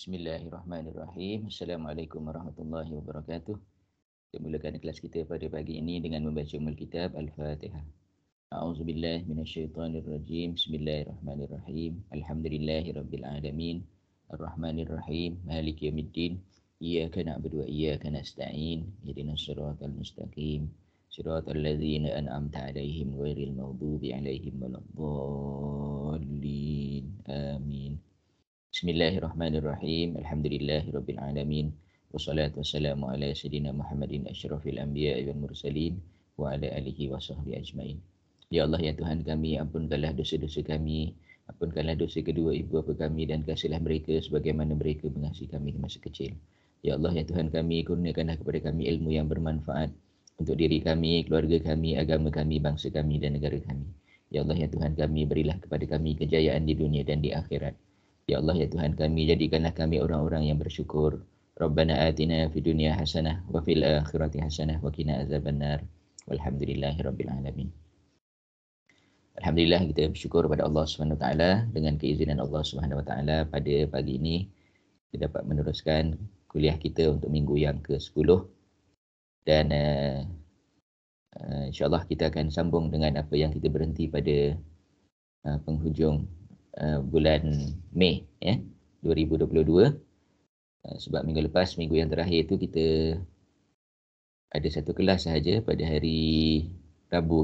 Bismillahirrahmanirrahim. Assalamualaikum warahmatullahi wabarakatuh. Kita mulakan kelas kita pada pagi ini dengan membaca Ummul Kitab Al-Fatihah. A'udzubillahi minasyaitonirrajim. Bismillahirrahmanirrahim. Alhamdulillahirabbil alamin. Arrahmanirrahim. Maliki yaumiddin. Iyyaka na'budu wa iyyaka nasta'in. Ihdinas siratal mustaqim. Siratal ladzina an'amta 'alaihim ghairil maghdubi 'alaihim waladdallin. Amin. Bismillahirrahmanirrahim. Alhamdulillahirabbil alamin. Wassalatu wassalamu ala sayyidina Muhammadin asyrafil anbiya'i wal mursalin wa ala alihi wa sahbihi ajmain. Ya Allah, ya Tuhan kami, ampunkanlah dosa-dosa kami, ampunkanlah dosa kedua ibu bapa kami dan kasihilah mereka sebagaimana mereka mengasihi kami di masa kecil. Ya Allah, ya Tuhan kami, kurniakanlah kepada kami ilmu yang bermanfaat untuk diri kami, keluarga kami, agama kami, bangsa kami dan negara kami. Ya Allah, ya Tuhan kami, berilah kepada kami kejayaan di dunia dan di akhirat. Ya Allah, ya Tuhan kami, jadikanlah kami orang-orang yang bersyukur. Rabbana atina fid dunya hasanah wa fil akhirati hasanah wa qina azabannar. Walhamdulillahirabbil alamin. Alhamdulillah, kita bersyukur kepada Allah Subhanahu Wa Taala. Dengan keizinan Allah Subhanahu Wa Taala, pada pagi ini kita dapat meneruskan kuliah kita untuk minggu yang ke-10 dan insya-Allah kita akan sambung dengan apa yang kita berhenti pada penghujung bulan Mei 2022. Sebab minggu lepas, minggu yang terakhir itu kita ada satu kelas sahaja pada hari Rabu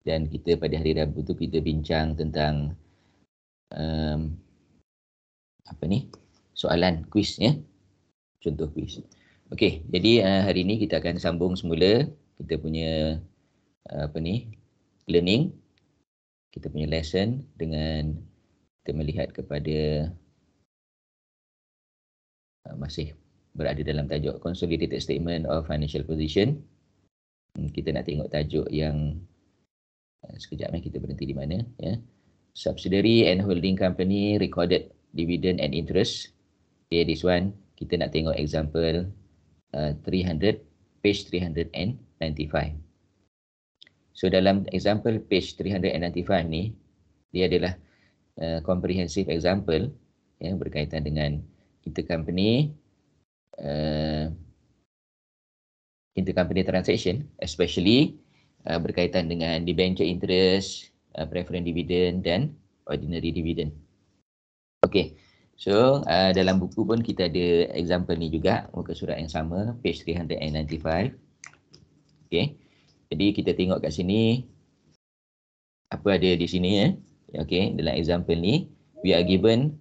dan kita pada hari Rabu tu kita bincang tentang soalan kuis contoh kuis. Okey, jadi hari ini kita akan sambung semula kita punya learning, kita punya lesson dengan kita melihat kepada masih berada dalam tajuk Consolidated Statement of Financial Position. Kita nak tengok tajuk yang sekejap kita berhenti di mana Subsidiary and holding company recorded dividend and interest. Okay, this one kita nak tengok example 300, page 395. So dalam example page 395 ni, dia adalah comprehensive example yang berkaitan dengan intercompany transaction, especially berkaitan dengan debenture interest, preference dividend dan ordinary dividend. Okey, so dalam buku pun kita ada example ni juga, muka surat yang sama, page 395. Okey, jadi kita tengok kat sini apa ada di sini Okey, dalam example ni we are given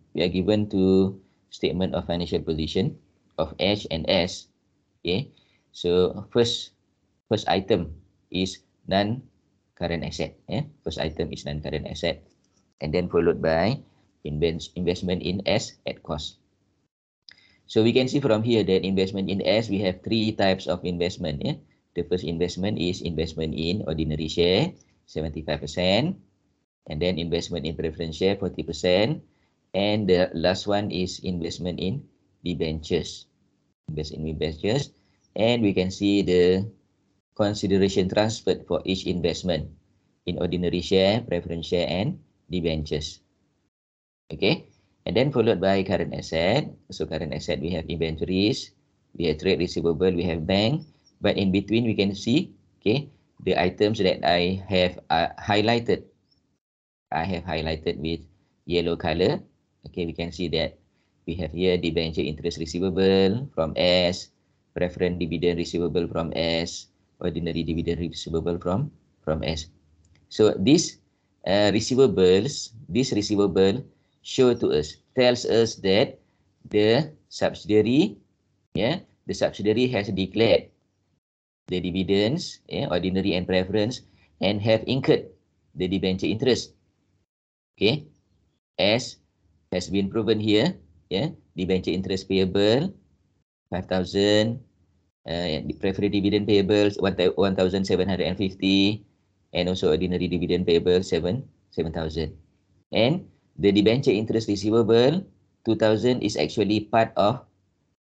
to statement of financial position of H and S. Okay, so first item is non-current asset. First item is non-current asset, and then followed by investment in S at cost. So we can see from here that investment in S, we have three types of investment. The first investment is investment in ordinary share, 75%. And then investment in preference share, 40%. And the last one is investment in debentures. Invest in debentures. And we can see the consideration transferred for each investment in ordinary share, preference share, and debentures. Okay. And then followed by current asset. So current asset, we have inventories, we have trade receivable, we have bank. But in between, we can see, okay, the items that I have highlighted. I have highlighted with yellow color. Okay, we can see that we have here debenture interest receivable from S, preference dividend receivable from S, ordinary dividend receivable from S. So these receivable show to us, tells us that the subsidiary has declared the dividends, ordinary and preference, and have incurred the debenture interest. Okay, as has been proven here, debenture interest payable 5,000, the preferred dividend payables 1,750, and also ordinary dividend payable 7,000. And the debenture interest receivable 2,000 is actually part of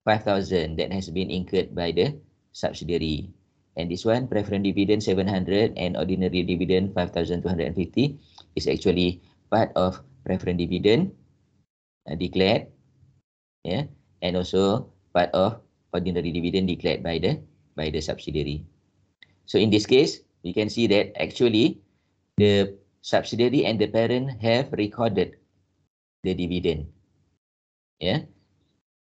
5,000 that has been incurred by the subsidiary. And this one, preferred dividend 700 and ordinary dividend 5,250 is actually part of preferred dividend declared yeah, and also part of ordinary dividend declared by the subsidiary. So in this case, we can see that actually the subsidiary and the parent have recorded the dividend. Yeah,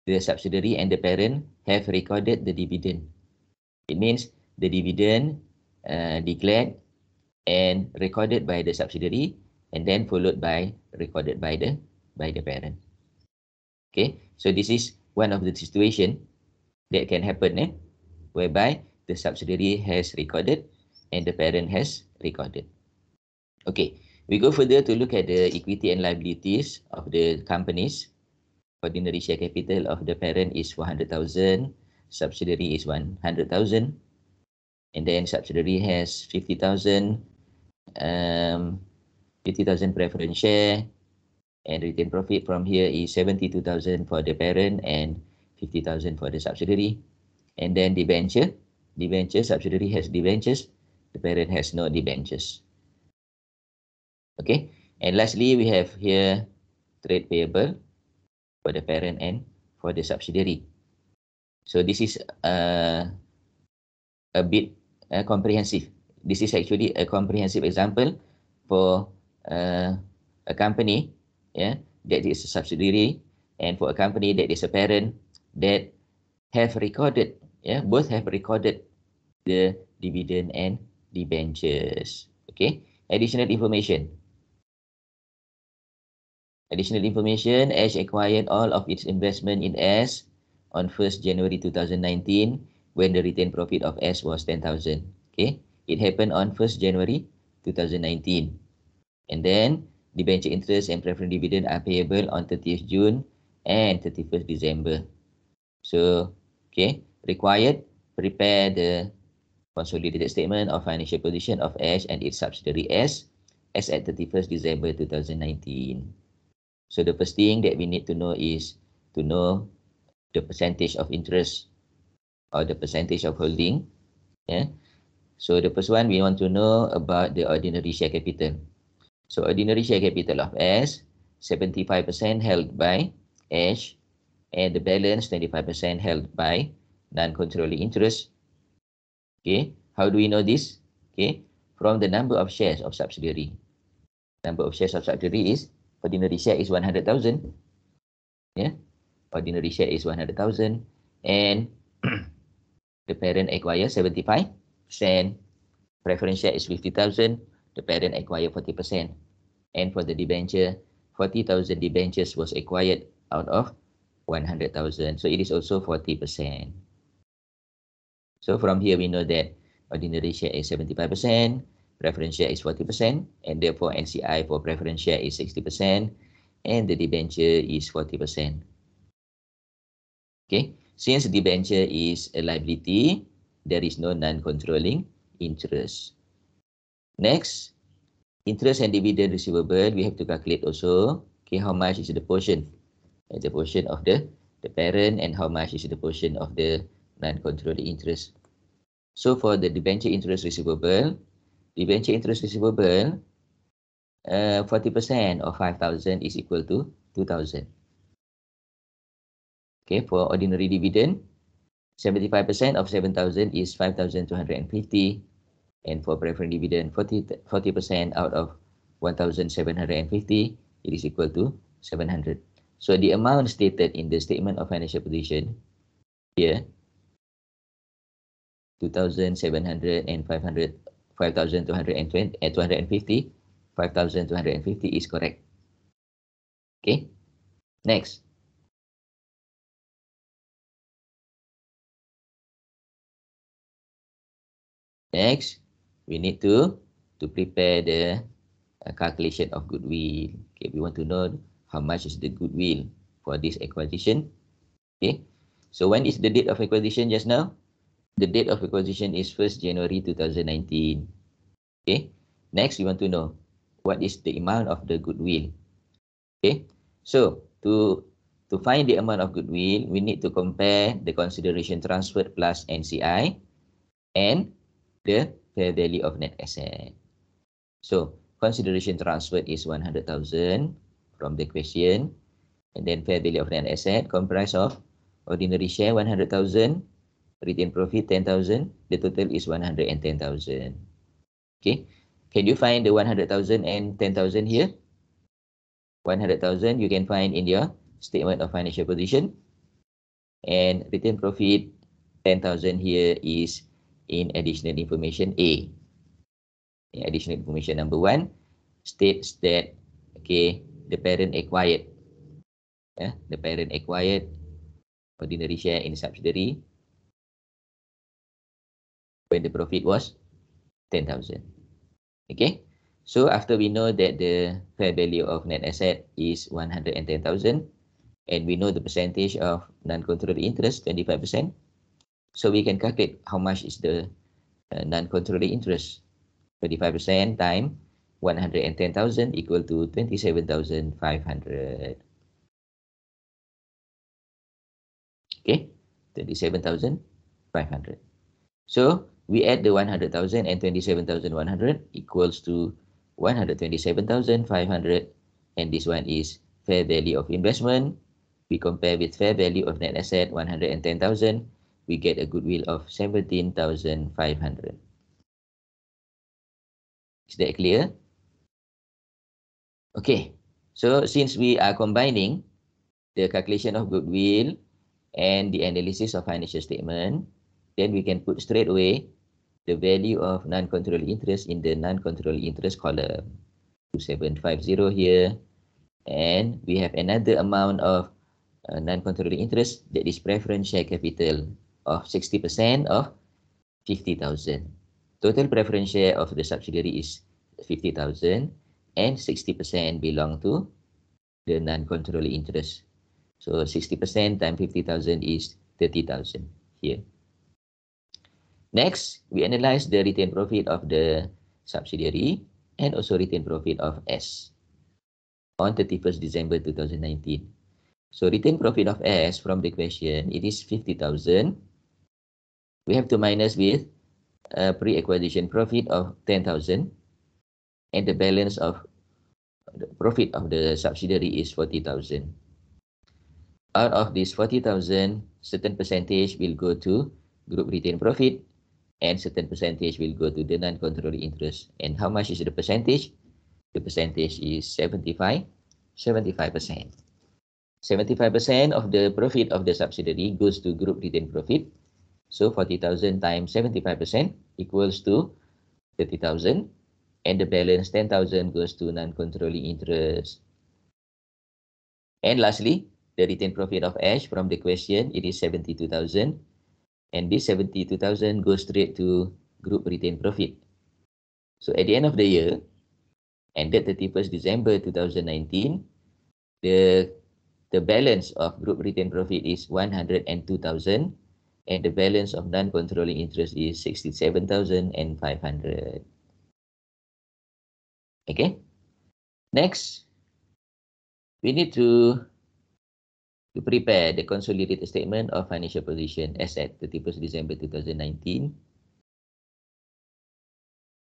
the subsidiary and the parent have recorded the dividend. It means the dividend declared and recorded by the subsidiary, and then followed by recorded by the parent. Okay, so this is one of the situation that can happen, whereby the subsidiary has recorded and the parent has recorded. Okay, we go further to look at the equity and liabilities of the companies. Ordinary share capital of the parent is 400,000, subsidiary is 100,000, and then subsidiary has 50,000, 50,000 preference share, and retained profit from here is 72,000 for the parent and 50,000 for the subsidiary. And then debenture, subsidiary has debentures, the parent has no debentures. Okay, and lastly we have here trade payable for the parent and for the subsidiary. So this is a bit comprehensive. This is actually a comprehensive example for a company, yeah, that is a subsidiary, and for a company that is a parent that have recorded, yeah, both have recorded the dividend and debentures. Okay, additional information. Ash acquired all of its investment in S on 1st January 2019 when the retained profit of S was 10,000. Okay, it happened on 1st January 2019. And then debenture interest and preference dividend are payable on 30th June and 31st December. So, okay, required, prepare the consolidated statement of financial position of Ash and its subsidiary S as at 31st December 2019. So the first thing that we need to know is to know the percentage of interest or the percentage of holding. Yeah. So the first one, we want to know about the ordinary share capital. So ordinary share capital of S, 75% held by Ash, and the balance 25% held by non-controlling interest. Okay, how do we know this? Okay, from the number of shares of subsidiary. Number of shares of subsidiary is, ordinary share is 100,000. Yeah, ordinary share is 100,000, and the parent acquires 75%. Preference share is 50,000. The parent acquire 40%. And for the debenture, 40,000 debentures was acquired out of 100,000. So it is also 40%. So from here we know that ordinary share is 75%, preference share is 40%, and therefore NCI for preference share is 60%, and the debenture is 40%. Okay, since debenture is a liability, there is no non-controlling interest. Next, interest and dividend receivable, we have to calculate also, okay, how much is the portion of the parent and how much is the portion of the non-controlling interest. So for the debenture interest receivable, 40% of 5,000 is equal to 2,000. Okay, for ordinary dividend, 75% of 7,000 is 5,250. And for preference dividend, 40% out of 1,750, it is equal to 700. So the amount stated in the statement of financial position here, 2,700 and 500, 5,220 and 250, 5,250 is correct. Okay, next. Next, we need to prepare the calculation of goodwill. Okay, we want to know how much is the goodwill for this acquisition. Okay, so when is the date of acquisition just now? The date of acquisition is 1st January 2019. Okay, next we want to know what is the amount of the goodwill. Okay, so to find the amount of goodwill, we need to compare the consideration transferred plus NCI and the fair value of net asset. So consideration transferred is 100,000 from the question. And then fair value of net asset comprised of ordinary share 100,000, retained profit 10,000. The total is 110,000. Okay. Can you find the 100,000 and 10,000 here? 100,000 you can find in your statement of financial position. And retained profit 10,000 here is in additional information A. Additional information number 1 states that the parent acquired ordinary share in subsidiary when the profit was 10,000. Okay, so after we know that the fair value of net asset is 110,000 and we know the percentage of non-controlling interest 25%, so we can calculate how much is the non-controlling interest. 25% times 110,000 equal to 27,500. Okay, 27,500. So we add the 100,000 and 27,100 equals to 127,500, and this one is fair value of investment. We compare with fair value of net asset 110,000. We get a goodwill of 17,500. Is that clear? Okay, so since we are combining the calculation of goodwill and the analysis of financial statement, then we can put straight away the value of non-controlling interest in the non-controlling interest column. 2750 here, and we have another amount of non-controlling interest, that is preference share capital of 60% of 50,000. Total preference share of the subsidiary is 50,000 and 60% belong to the non-controlling interest. So 60% times 50,000 is 30,000 here. Next, we analyze the retained profit of the subsidiary and also retained profit of S on 31st December 2019. So retained profit of S from the question, it is 50,000. We have to minus with pre-acquisition profit of 10,000, and the balance of the profit of the subsidiary is 40,000. Out of this 40,000, certain percentage will go to group retained profit, and certain percentage will go to the non-controlling interest. And how much is the percentage? The percentage is 75%. 75% of the profit of the subsidiary goes to group retained profit. So 40,000 times 75% equals to 30,000, and the balance 10,000 goes to non-controlling interest. And lastly, the retained profit of Ash from the question, it is 72,000. And this 72,000 goes straight to group retained profit. So at the end of the year, ended 31st December 2019, the balance of group retained profit is 102,000, and the balance of non-controlling interest is 67,500. Okay. Next, we need to prepare the consolidated statement of financial position as at 31st December 2019.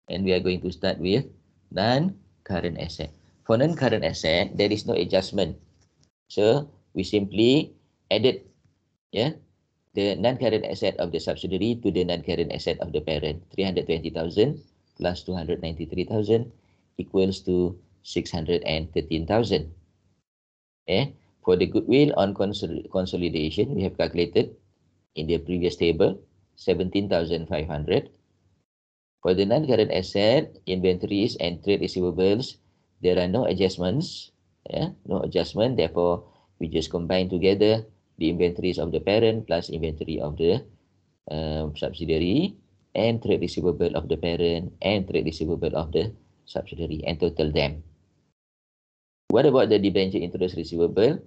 And we are going to start with non-current asset. For non-current asset, there is no adjustment. So we simply added the non-current asset of the subsidiary to the non-current asset of the parent. 320,000 plus 293,000 equals to 613,000. For the goodwill on consolidation, we have calculated in the previous table 17,500. For the non-current asset, inventories and trade receivables, there are no adjustments. No adjustment. Therefore, we just combine together the inventories of the parent plus inventory of the subsidiary, and trade receivable of the parent and trade receivable of the subsidiary, and total them. What about the debenture interest receivable?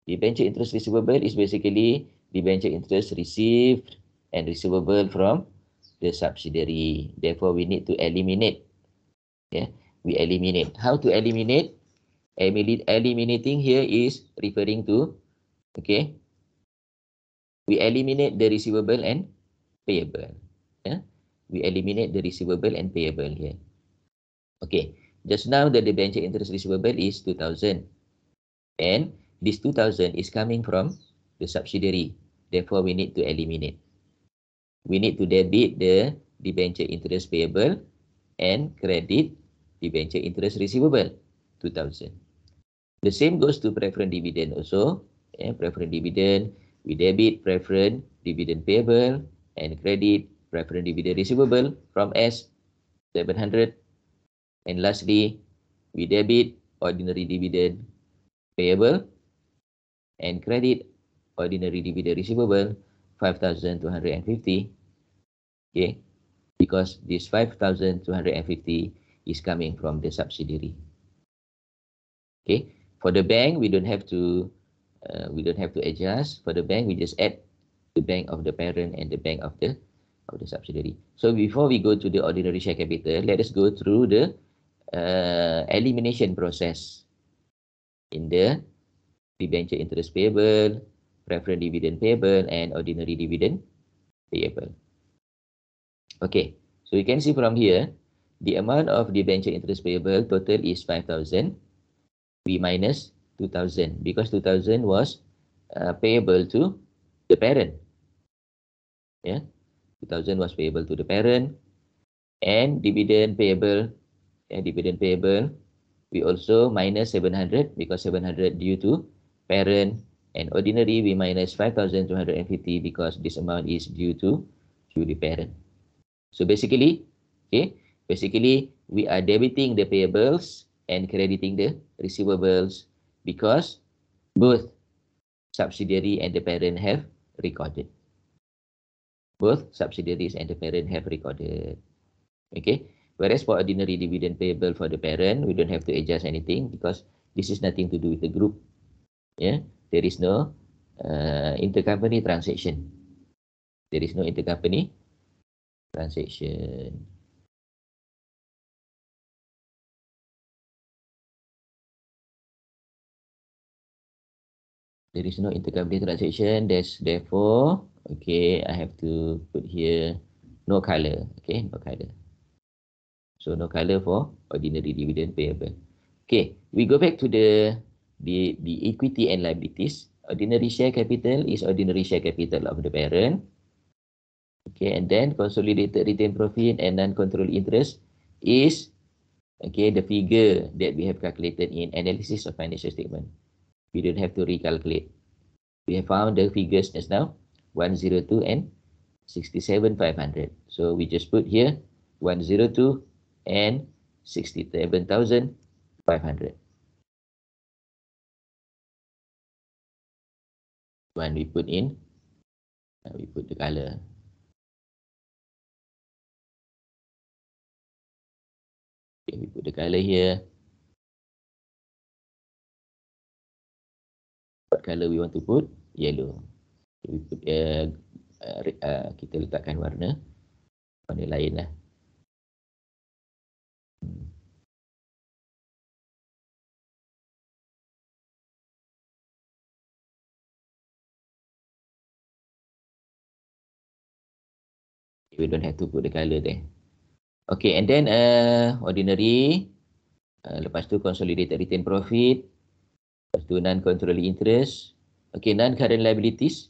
Debenture interest receivable is basically debenture interest received and receivable from the subsidiary. Therefore, we need to eliminate. We eliminate. How to eliminate? Eliminating here is referring to, we eliminate the receivable and payable. We eliminate the receivable and payable here. Okay, just now the debenture interest receivable is 2,000. And this 2,000 is coming from the subsidiary. Therefore, we need to eliminate. We need to debit the debenture interest payable and credit debenture interest receivable, 2,000. The same goes to preference dividend also. Preference dividend, we debit preference dividend payable and credit preference dividend receivable from S, 700. And lastly, we debit ordinary dividend payable and credit ordinary dividend receivable, 5,250. Okay, because this 5,250 is coming from the subsidiary. Okay, for the bank, we don't have to adjust. For the bank, we just add the bank of the parent and the bank of the subsidiary. So before we go to the ordinary share capital, let us go through the elimination process in the debenture interest payable, preference dividend payable, and ordinary dividend payable. Okay, so you can see from here, the amount of debenture interest payable total is 5,000. We minus 2,000 because 2,000 was payable to the parent. Yeah, 2,000 was payable to the parent, and dividend payable. Dividend payable, we also minus 700 because 700 due to parent, and ordinary we minus 5,250 because this amount is due to the parent. So basically, we are debiting the payables and crediting the receivables because both subsidiary and the parent have recorded. Both subsidiaries and the parent have recorded. Okay. Whereas for ordinary dividend payable for the parent, we don't have to adjust anything because this is nothing to do with the group. Yeah. There is no intercompany transaction. There is no intercompany transaction. There is no intercompany transaction. Therefore, okay, I have to put here no color. Okay, no color. So no color for ordinary dividend payable. Okay, we go back to the equity and liabilities. Ordinary share capital is ordinary share capital of the parent. Okay, and then consolidated retained profit and non-controlling interest is the figure that we have calculated in analysis of financial statement. We don't have to recalculate. We have found the figures just now, 102 and 67,500. So we just put here 102 and 67,500. When we put in, we put the color. Okay, we put the color here. What color we want to put? Yellow. Okay, we put kita letakkan warna lain lah. We don't have to put the color there. Okay, and then ordinary. Lepas tu consolidated retained profit. Lepas tu non-controlling interest. Okay, non-current liabilities.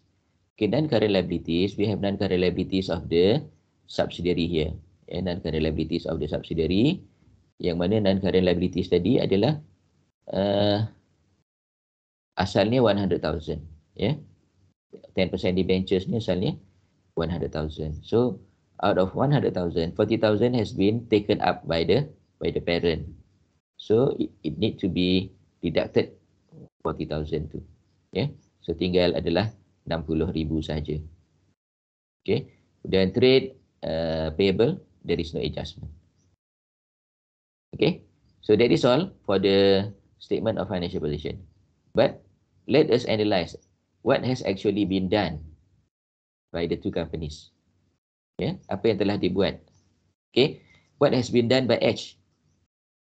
Okay, non-current liabilities. We have non-current liabilities of the subsidiary here. Non-current liabilities of the subsidiary. Yang mana non-current liabilities tadi adalah asalnya 100,000. 10% debentures ni asalnya 100,000. So out of 100,000, 40,000 has been taken up by the parent. So it need to be deducted 40,000 tu. So tinggal adalah 60,000 saja. Okay. Dan trade payable, there is no adjustment. Okay. So that is all for the statement of financial position. But let us analyze what has actually been done by the two companies. Apa yang telah dibuat. Okay. What has been done by H?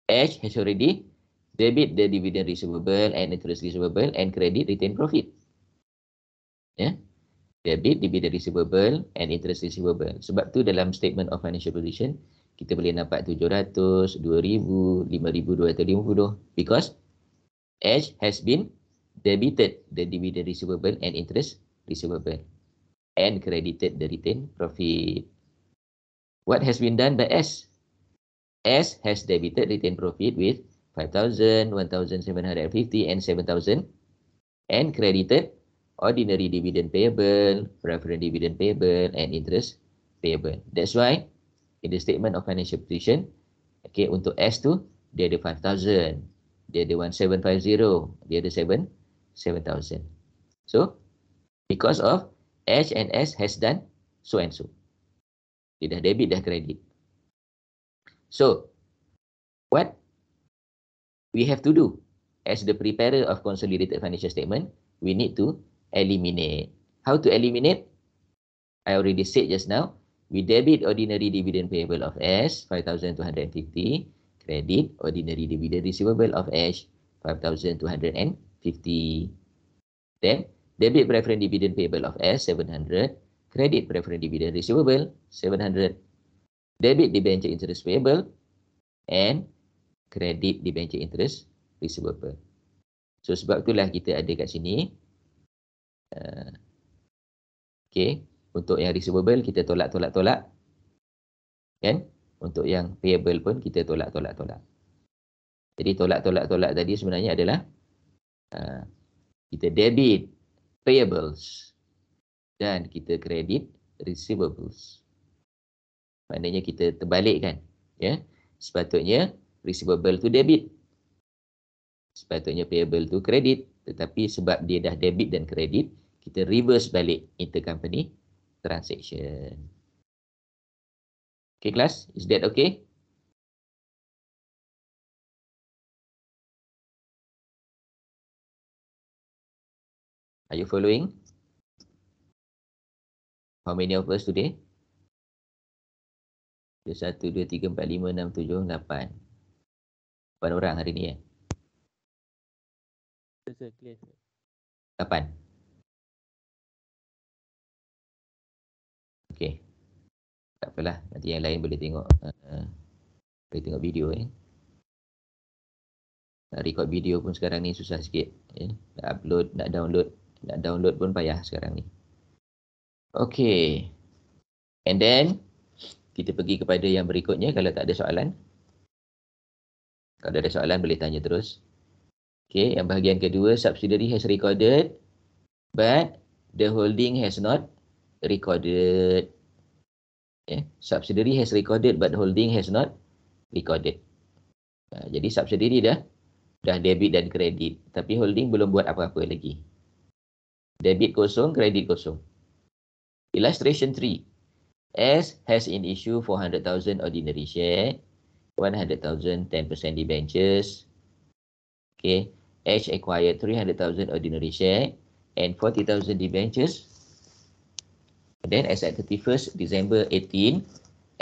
H has already debit the dividend receivable and interest receivable and credit retained profit. Debit dividend receivable and interest receivable. Sebab tu dalam statement of financial position, kita boleh nampak 700, 2,000, 5,250 because H has been debited the dividend receivable and interest receivable, and credited the retained profit. What has been done by S? S has debited retained profit with 5,000, 1,750 and 7,000, and credited ordinary dividend payable, preferred dividend payable, and interest payable. That's why in the statement of financial position, okay, untuk S tu dia ada 5,000, dia ada 1,750, dia ada 7,000. So because of H and S has done so and so, dia dah debit, dah credit. So what we have to do as the preparer of consolidated financial statement, we need to eliminate. How to eliminate? I already said just now, we debit ordinary dividend payable of S, 5,250, credit ordinary dividend receivable of H, 5,250. Then debit preferred dividend payable of S, 700, credit preferred dividend receivable, 700, debit debenture interest payable, and credit debenture interest receivable. So sebab itulah kita ada kat sini. Okay, untuk yang receivable kita tolak. Kan? Untuk yang payable pun kita tolak. Jadi tolak tadi sebenarnya adalah kita debit payables dan kita credit receivables. Maknanya kita terbalikkan, ya. Sepatutnya receivable tu debit, sepatutnya payable tu credit, tetapi sebab dia dah debit dan credit, kita reverse balik intercompany transaction. Okay class, is that okay? Are you following? How many of us today? 1, 2, 3, 4, 5, 6, 7, 8. 8 orang hari ni ya? 8. Okay. Tak apalah, nanti yang lain boleh tengok video Nak record video pun sekarang ni susah sikit, ya. Nak upload, nak download pun payah sekarang ni. Okay. And then kita pergi kepada yang berikutnya kalau tak ada soalan. Kalau ada soalan boleh tanya terus. Okay, yang bahagian kedua, subsidiary has recorded but the holding has not recorded. Okay. Subsidiary has recorded but holding has not recorded. Jadi subsidiary dah debit dan kredit, tapi holding belum buat apa-apa lagi. Debit kosong, kredit kosong. Illustration 3. S has in issue 400,000 ordinary share, 100,000 10% debentures. Okay. H acquired 300,000 ordinary share and 40,000 debentures. Then as at 31st December 18,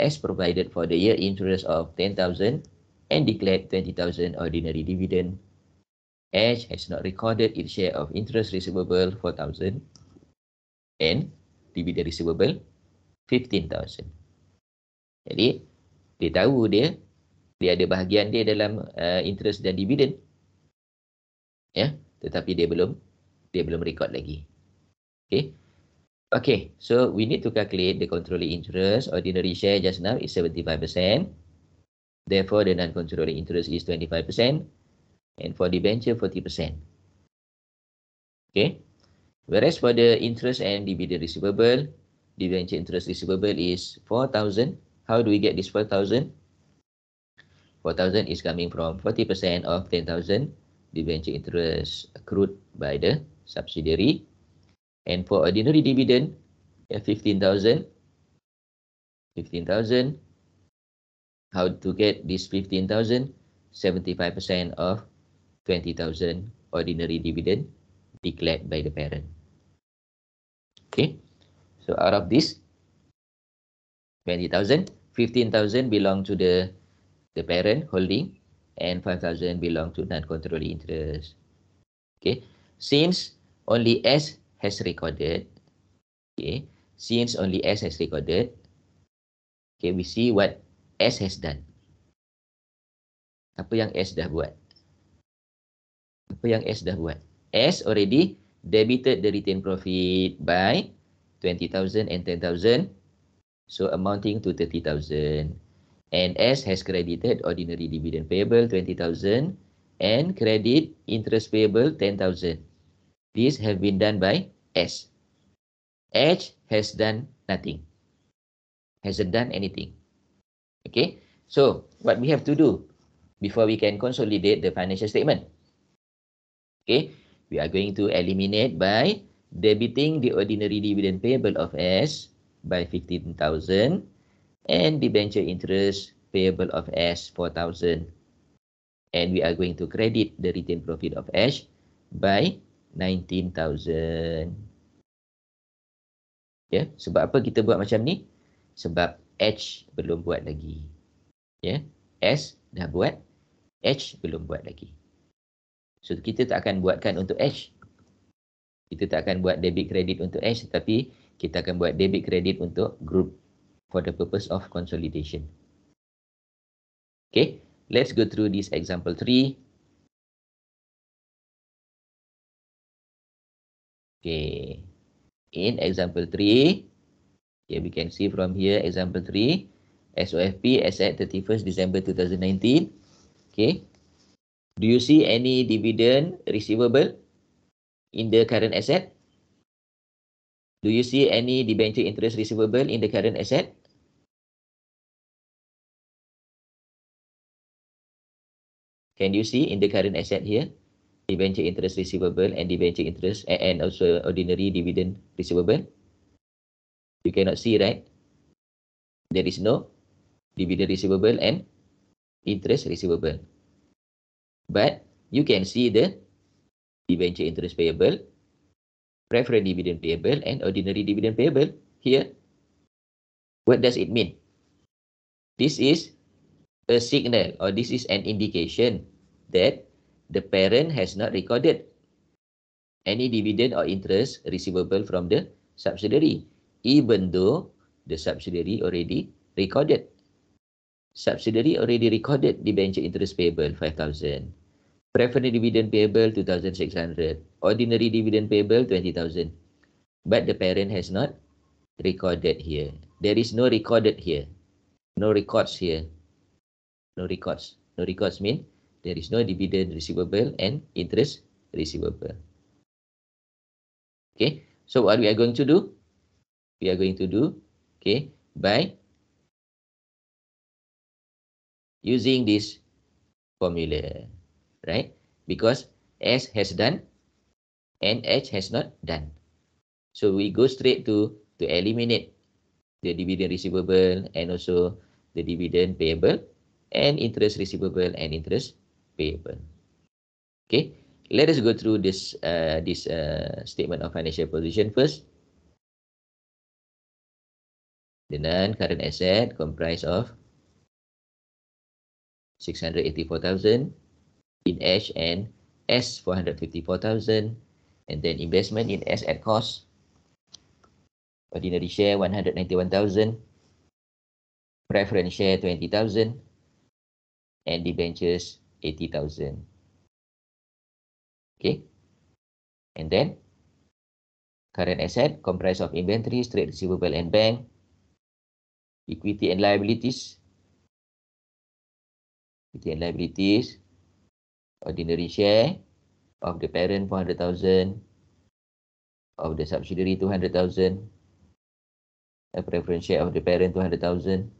S provided for the year interest of 10,000 and declared 20,000 ordinary dividend. H has not recorded its share of interest receivable 4,000 and dividend receivable 15,000. Jadi dia tahu dia ada bahagian dia dalam interest dan dividend, ya, tetapi dia belum record lagi. Okay, so we need to calculate the controlling interest. Ordinary share just now is 75%. Therefore, the non-controlling interest is 25%. And for debenture, 40%. Okay. Whereas for the interest and dividend receivable, debenture interest receivable is 4,000. How do we get this 4,000? 4,000 is coming from 40% of 10,000 debenture interest accrued by the subsidiary. And for ordinary dividend, 15,000. 15,000. How to get this 15,000? 75% of 20,000 ordinary dividend declared by the parent. Okay. So out of this 20,000, 15,000 belong to the parent holding and 5,000 belong to non-controlling interest. Okay. Since only S has recorded, okay, okay, we see what S has done. Apa yang S dah buat? S already debited the retained profit by 20,000 and 10,000, so amounting to 30,000. And S has credited ordinary dividend payable 20,000 and credit interest payable 10,000. These have been done by S. H has done nothing, hasn't done anything. Okay, so what we have to do before we can consolidate the financial statement? Okay, we are going to eliminate by debiting the ordinary dividend payable of S by 15,000 and debenture interest payable of S 4,000. And we are going to credit the retained profit of H by 19,000. Ya, sebab apa kita buat macam ni? Sebab H belum buat lagi. Ya, S dah buat, H belum buat lagi. So kita tak akan buatkan untuk H. Kita tak akan buat debit credit untuk H, tetapi kita akan buat debit credit untuk group for the purpose of consolidation. Okay, let's go through this example 3. Okay, in example 3, okay, we can see from here example 3, SOFP as at 31st December 2019. Okay, do you see any dividend receivable in the current asset? Do you see any debenture interest receivable in the current asset? Can you see in the current asset here, debenture interest receivable and debenture interest and also ordinary dividend receivable? You cannot see, right? There is no dividend receivable and interest receivable. But you can see the debenture interest payable, preferred dividend payable, and ordinary dividend payable here. What does it mean? This is a signal, or this is an indication that the parent has not recorded any dividend or interest receivable from the subsidiary, even though the subsidiary already recorded. Subsidiary already recorded debenture interest payable 5,000, preferred dividend payable 2,600, ordinary dividend payable 20,000. But the parent has not recorded here. There is no recorded here. No records here. No records. No records mean there is no dividend receivable and interest receivable. Okay, so what we are going to do? We are going to do, okay, by using this formula, right? Because S has done and H has not done. So we go straight to eliminate the dividend receivable and also the dividend payable and interest receivable and interest payable. Okay, let us go through this statement of financial position first. The non-current asset comprised of 684,000 in H and S 454,000, and then investment in S at cost, ordinary share 191,000, preference share 20,000, and debentures 80,000. Okay, and then current asset comprised of inventory, trade receivable, and bank, equity and liabilities. Equity and liabilities, ordinary share of the parent 400,000, of the subsidiary 200,000, a preference share of the parent 200,000,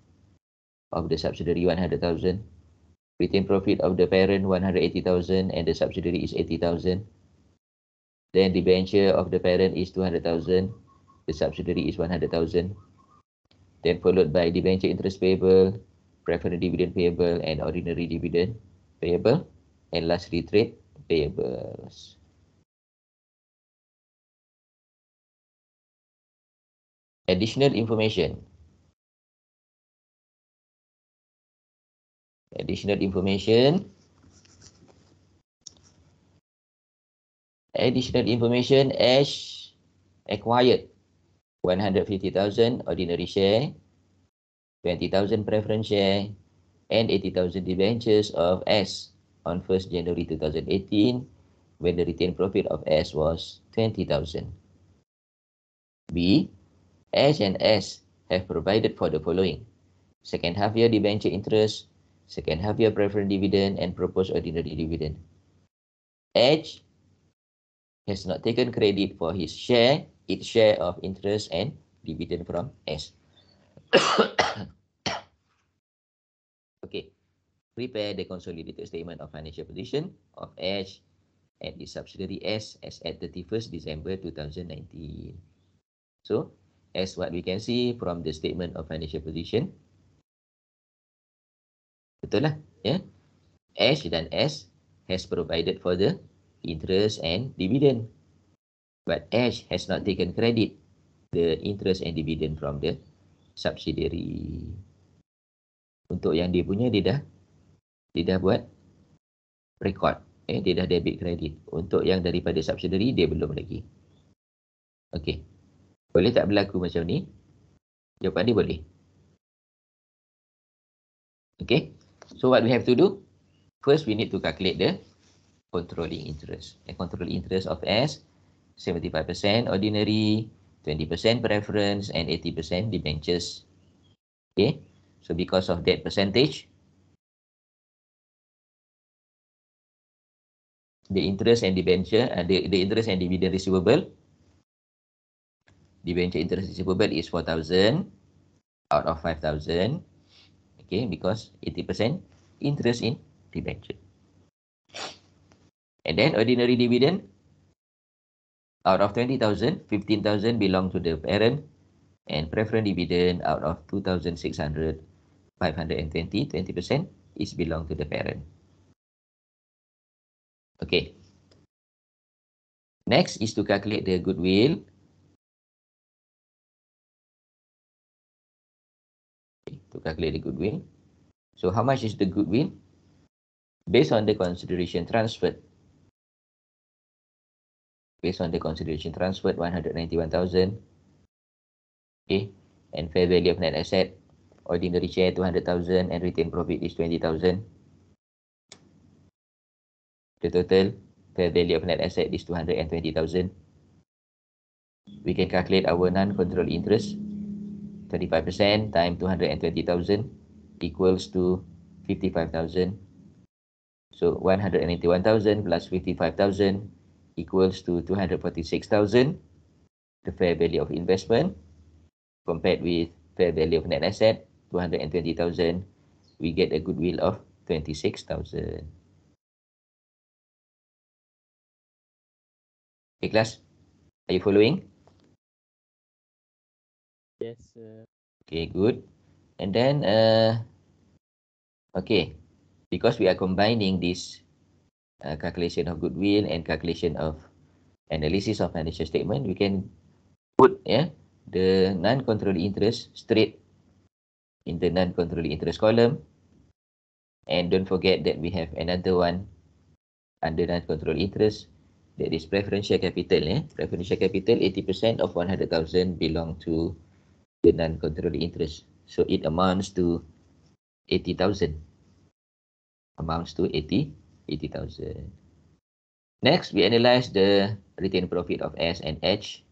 of the subsidiary 100,000, retained profit of the parent 180,000 and the subsidiary is 80,000. Then the debenture of the parent is 200,000, the subsidiary is 100,000. Then followed by debenture interest payable, preferred dividend payable, and ordinary dividend payable, and lastly trade payables. Additional information. Additional information. Additional information as acquired 150,000 ordinary share, 20,000 preference share, and 80,000 debentures of S on 1st January 2018, when the retained profit of S was 20,000. B. H and S have provided for the following: second half year debenture interest, second half year preferred dividend, and proposed ordinary dividend. H has not taken credit for its share of interest and dividend from S. Okay, prepare the consolidated statement of financial position of H and its subsidiary S as at 31st December 2019. So, as what we can see from the statement of financial position, betul lah, ya. H dan S has provided for the interest and dividend, but H has not taken credit the interest and dividend from the subsidiary. Untuk yang dia punya, dia dah buat record, dia dah debit kredit. Untuk yang daripada subsidiary, dia belum lagi. Okey, boleh tak berlaku macam ni? Jawapan dia boleh. Okay, so what we have to do? First, we need to calculate the controlling interest. The controlling interest of S, 75% ordinary, 20% preference, and 80% debentures. Okay, so because of that percentage, the interest and debenture, the interest and dividend receivable, debenture interest receivable is 4,000 out of 5,000. Okay, because 80% interest in debenture. And then ordinary dividend, out of 20,000, 15,000 belong to the parent, and preference dividend out of 2,600, 520, 20% is belong to the parent. Okay. Next is to calculate the goodwill. Okay, to calculate the goodwill. So how much is the goodwill? Based on the consideration transferred. Based on the consideration transferred, 191,000. Okay. And fair value of net asset, ordinary share 200,000 and retained profit is 20,000. The total fair value of net asset is 220,000. We can calculate our non-control interest. 35% times 220,000 equals to 55,000. So 191,000 plus 55,000 equals to 246,000. The fair value of investment compared with fair value of net asset, 220,000, we get a goodwill of 26,000. Okay, class? Are you following? Yes, sir. Okay, good. And then, okay, because we are combining this calculation of goodwill and calculation of analysis of financial statement, we can put the non-controlling interest straight in the non-controlling interest column. And don't forget that we have another one under non-controlling interest, that is preferential capital. Preferential capital, 80% of 100,000 belong to the non-controlling interest. So it amounts to 80,000. Amounts to 80,000. Next, we analyze the retained profit of S and H.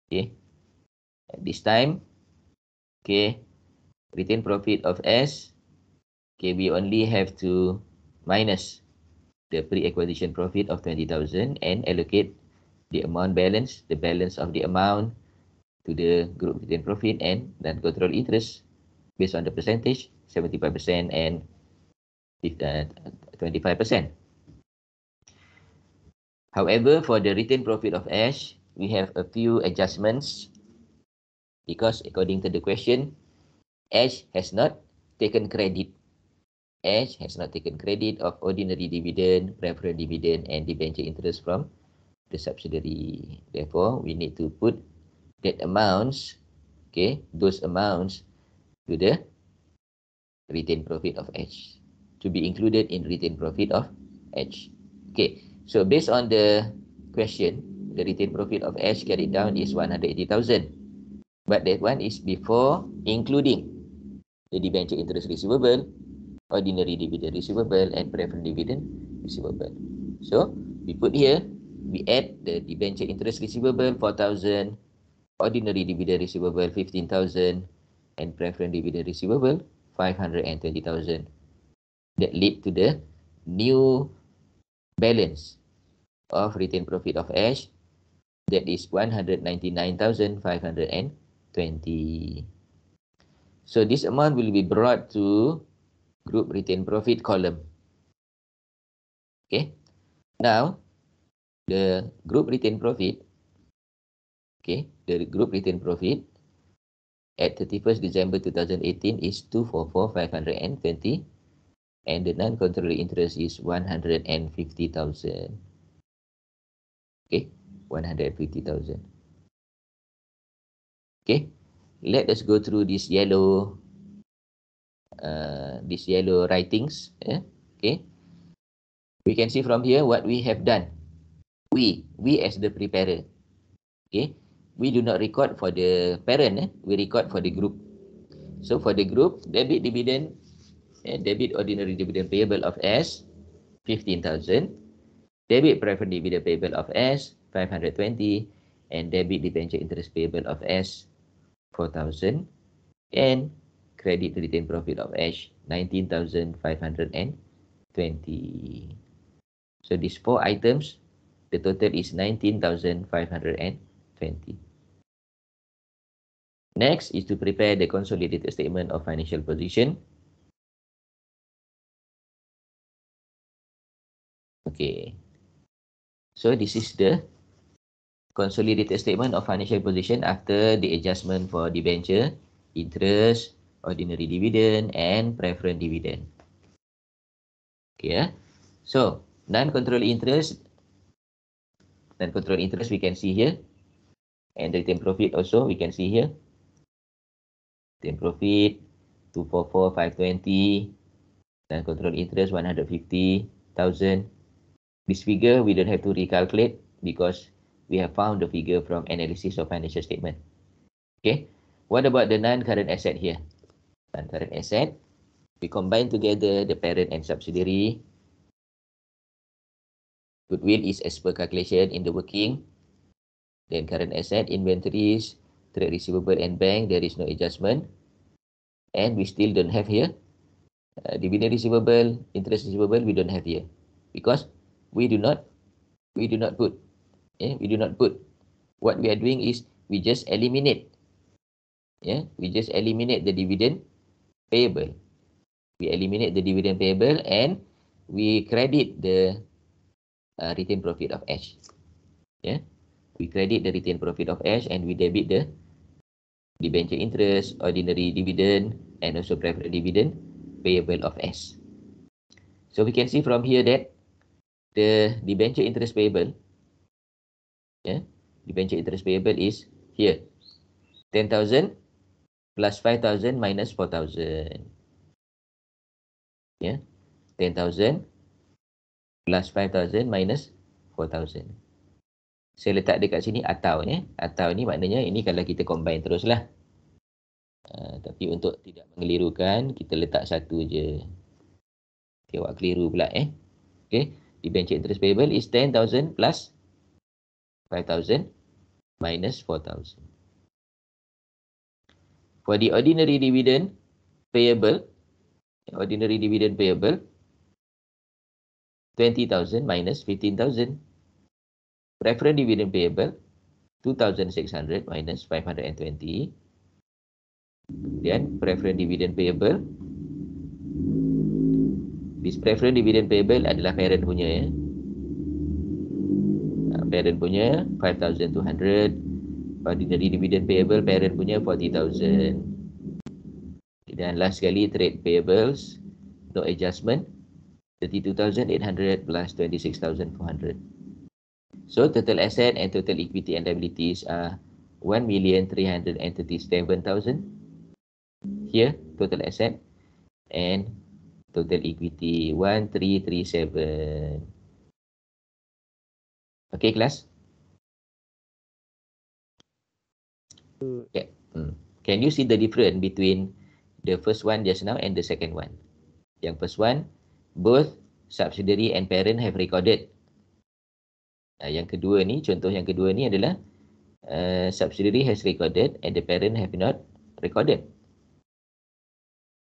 Okay. At this time, okay, retained profit of S, okay, we only have to minus the pre-acquisition profit of 20,000 and allocate the amount balance, the balance of the amount to the group retained profit and non-control interest based on the percentage, 75% and 25%. However, for the retained profit of H, we have a few adjustments because according to the question, H has not taken credit. H has not taken credit of ordinary dividend, preferred dividend, and debenture interest from the subsidiary. Therefore, we need to put that amounts, okay, those amounts to the retained profit of H to be included in retained profit of H. Okay, so based on the question, the retained profit of H carried down is 180,000. But that one is before including the debenture interest receivable, ordinary dividend receivable, and preferred dividend receivable. So we put here, we add the debenture interest receivable 4,000, ordinary dividend receivable 15,000, and preference dividend receivable 520,000. That lead to the new balance of retained profit of Ash, that is 199,520. So this amount will be brought to group retained profit column. Okay. Now, the group retained profit, okay, the group retained profit at 31st December 2018 is 244,520, and the non-controlling interest is 150,000. Okay, 150,000. Okay, let us go through this yellow writings. Okay, we can see from here what we have done. We as the preparer. Okay, we do not record for the parent. We record for the group. So for the group, debit dividend, debit ordinary dividend payable of S, 15,000. Debit preferred dividend payable of S, 520. And debit debenture interest payable of S, 4,000. And credit retained profit of S, 19,520. So these four items, the total is 19,520. Next is to prepare the consolidated statement of financial position. Okay. So this is the consolidated statement of financial position after the adjustment for debenture, interest, ordinary dividend, and preference dividend. Okay. So non-controlling interest we can see here, and retained profit also we can see here. Retained profit 244,520, non-controlling interest 150,000. This figure we don't have to recalculate because we have found the figure from analysis of financial statement. Okay. What about the non-current asset here? Non-current asset, we combine together the parent and subsidiary. Goodwill is as per calculation in the working. Then current asset, inventories, trade receivable and bank, there is no adjustment. And we still don't have here dividend receivable, interest receivable, we don't have here because we do not put. We do not put. What we are doing is we just eliminate. We just eliminate the dividend payable. We eliminate the dividend payable and we credit the retained profit of Ash. We credit the retained profit of Ash and we debit the debenture interest, ordinary dividend, and also preferred dividend payable of S. So we can see from here that the debenture interest payable, debenture interest payable is here, 10,000 plus 5,000 minus 4,000. 10,000 plus 5,000 minus 4,000. Saya letak dekat sini atau atau ni maknanya ini kalau kita combine teruslah. Tapi untuk tidak mengelirukan, kita letak satu je. Okay, awak keliru pula Okay, debenture interest payable is 10,000 plus 5,000 minus 4,000. For the ordinary dividend payable, 20,000 minus 15,000. Preferred dividend payable, 2,600 minus 520. Then preferred dividend payable. This preferred dividend payable adalah parent punya Parent punya 5,200. Ordinary dividend payable parent punya 40,000. Dan last sekali trade payables, no adjustment, 32,800 plus 26,400. So total asset and total equity and liabilities are 1,337,000. Here total asset and total equity 1,337. Okay, class? Yeah. Can you see the difference between the first one just now and the second one? Yang first one, both subsidiary and parent have recorded Yang kedua ni, contoh yang kedua ni adalah subsidiary has recorded and the parent have not recorded.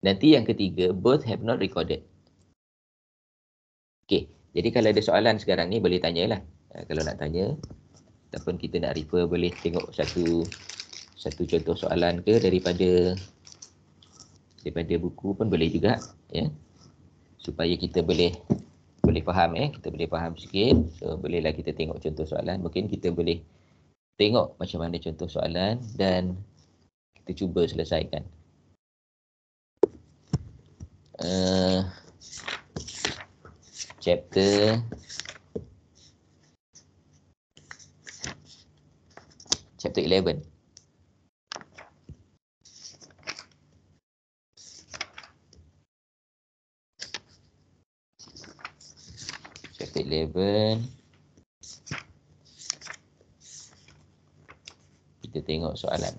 Nanti yang ketiga, both have not recorded. Okey, jadi kalau ada soalan sekarang ni boleh tanyalah. Kalau nak tanya ataupun kita nak refer, boleh tengok satu contoh soalan ke daripada buku pun boleh juga, ya. Supaya kita boleh faham, kita boleh faham sikit. So bolehlah kita tengok contoh soalan. Mungkin kita boleh tengok macam mana contoh soalan dan kita cuba selesaikan. Chapter 11. Chapter 11. Kita tengok soalan.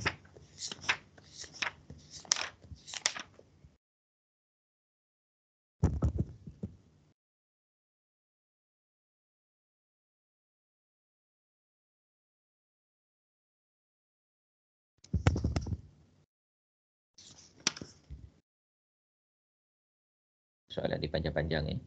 Soalan dia panjang-panjang, ya.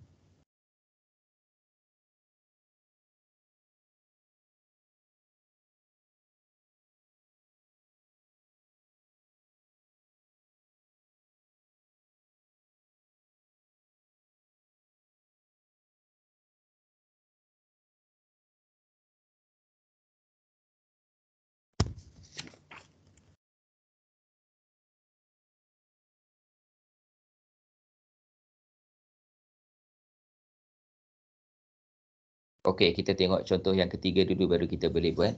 Okey, kita tengok contoh yang ketiga dulu baru kita boleh buat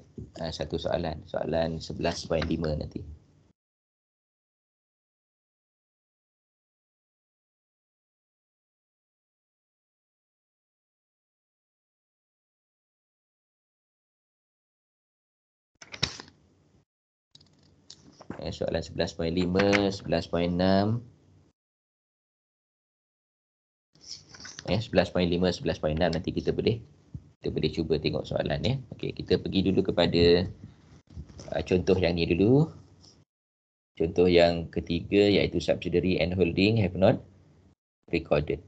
satu soalan. Soalan 11.5 nanti. Soalan 11.5, 11.6. 11.5, 11.6 nanti kita boleh cuba tengok soalan, ya. Okey, kita pergi dulu kepada contoh yang ni dulu. Contoh yang ketiga iaitu subsidiary and holding have not recorded.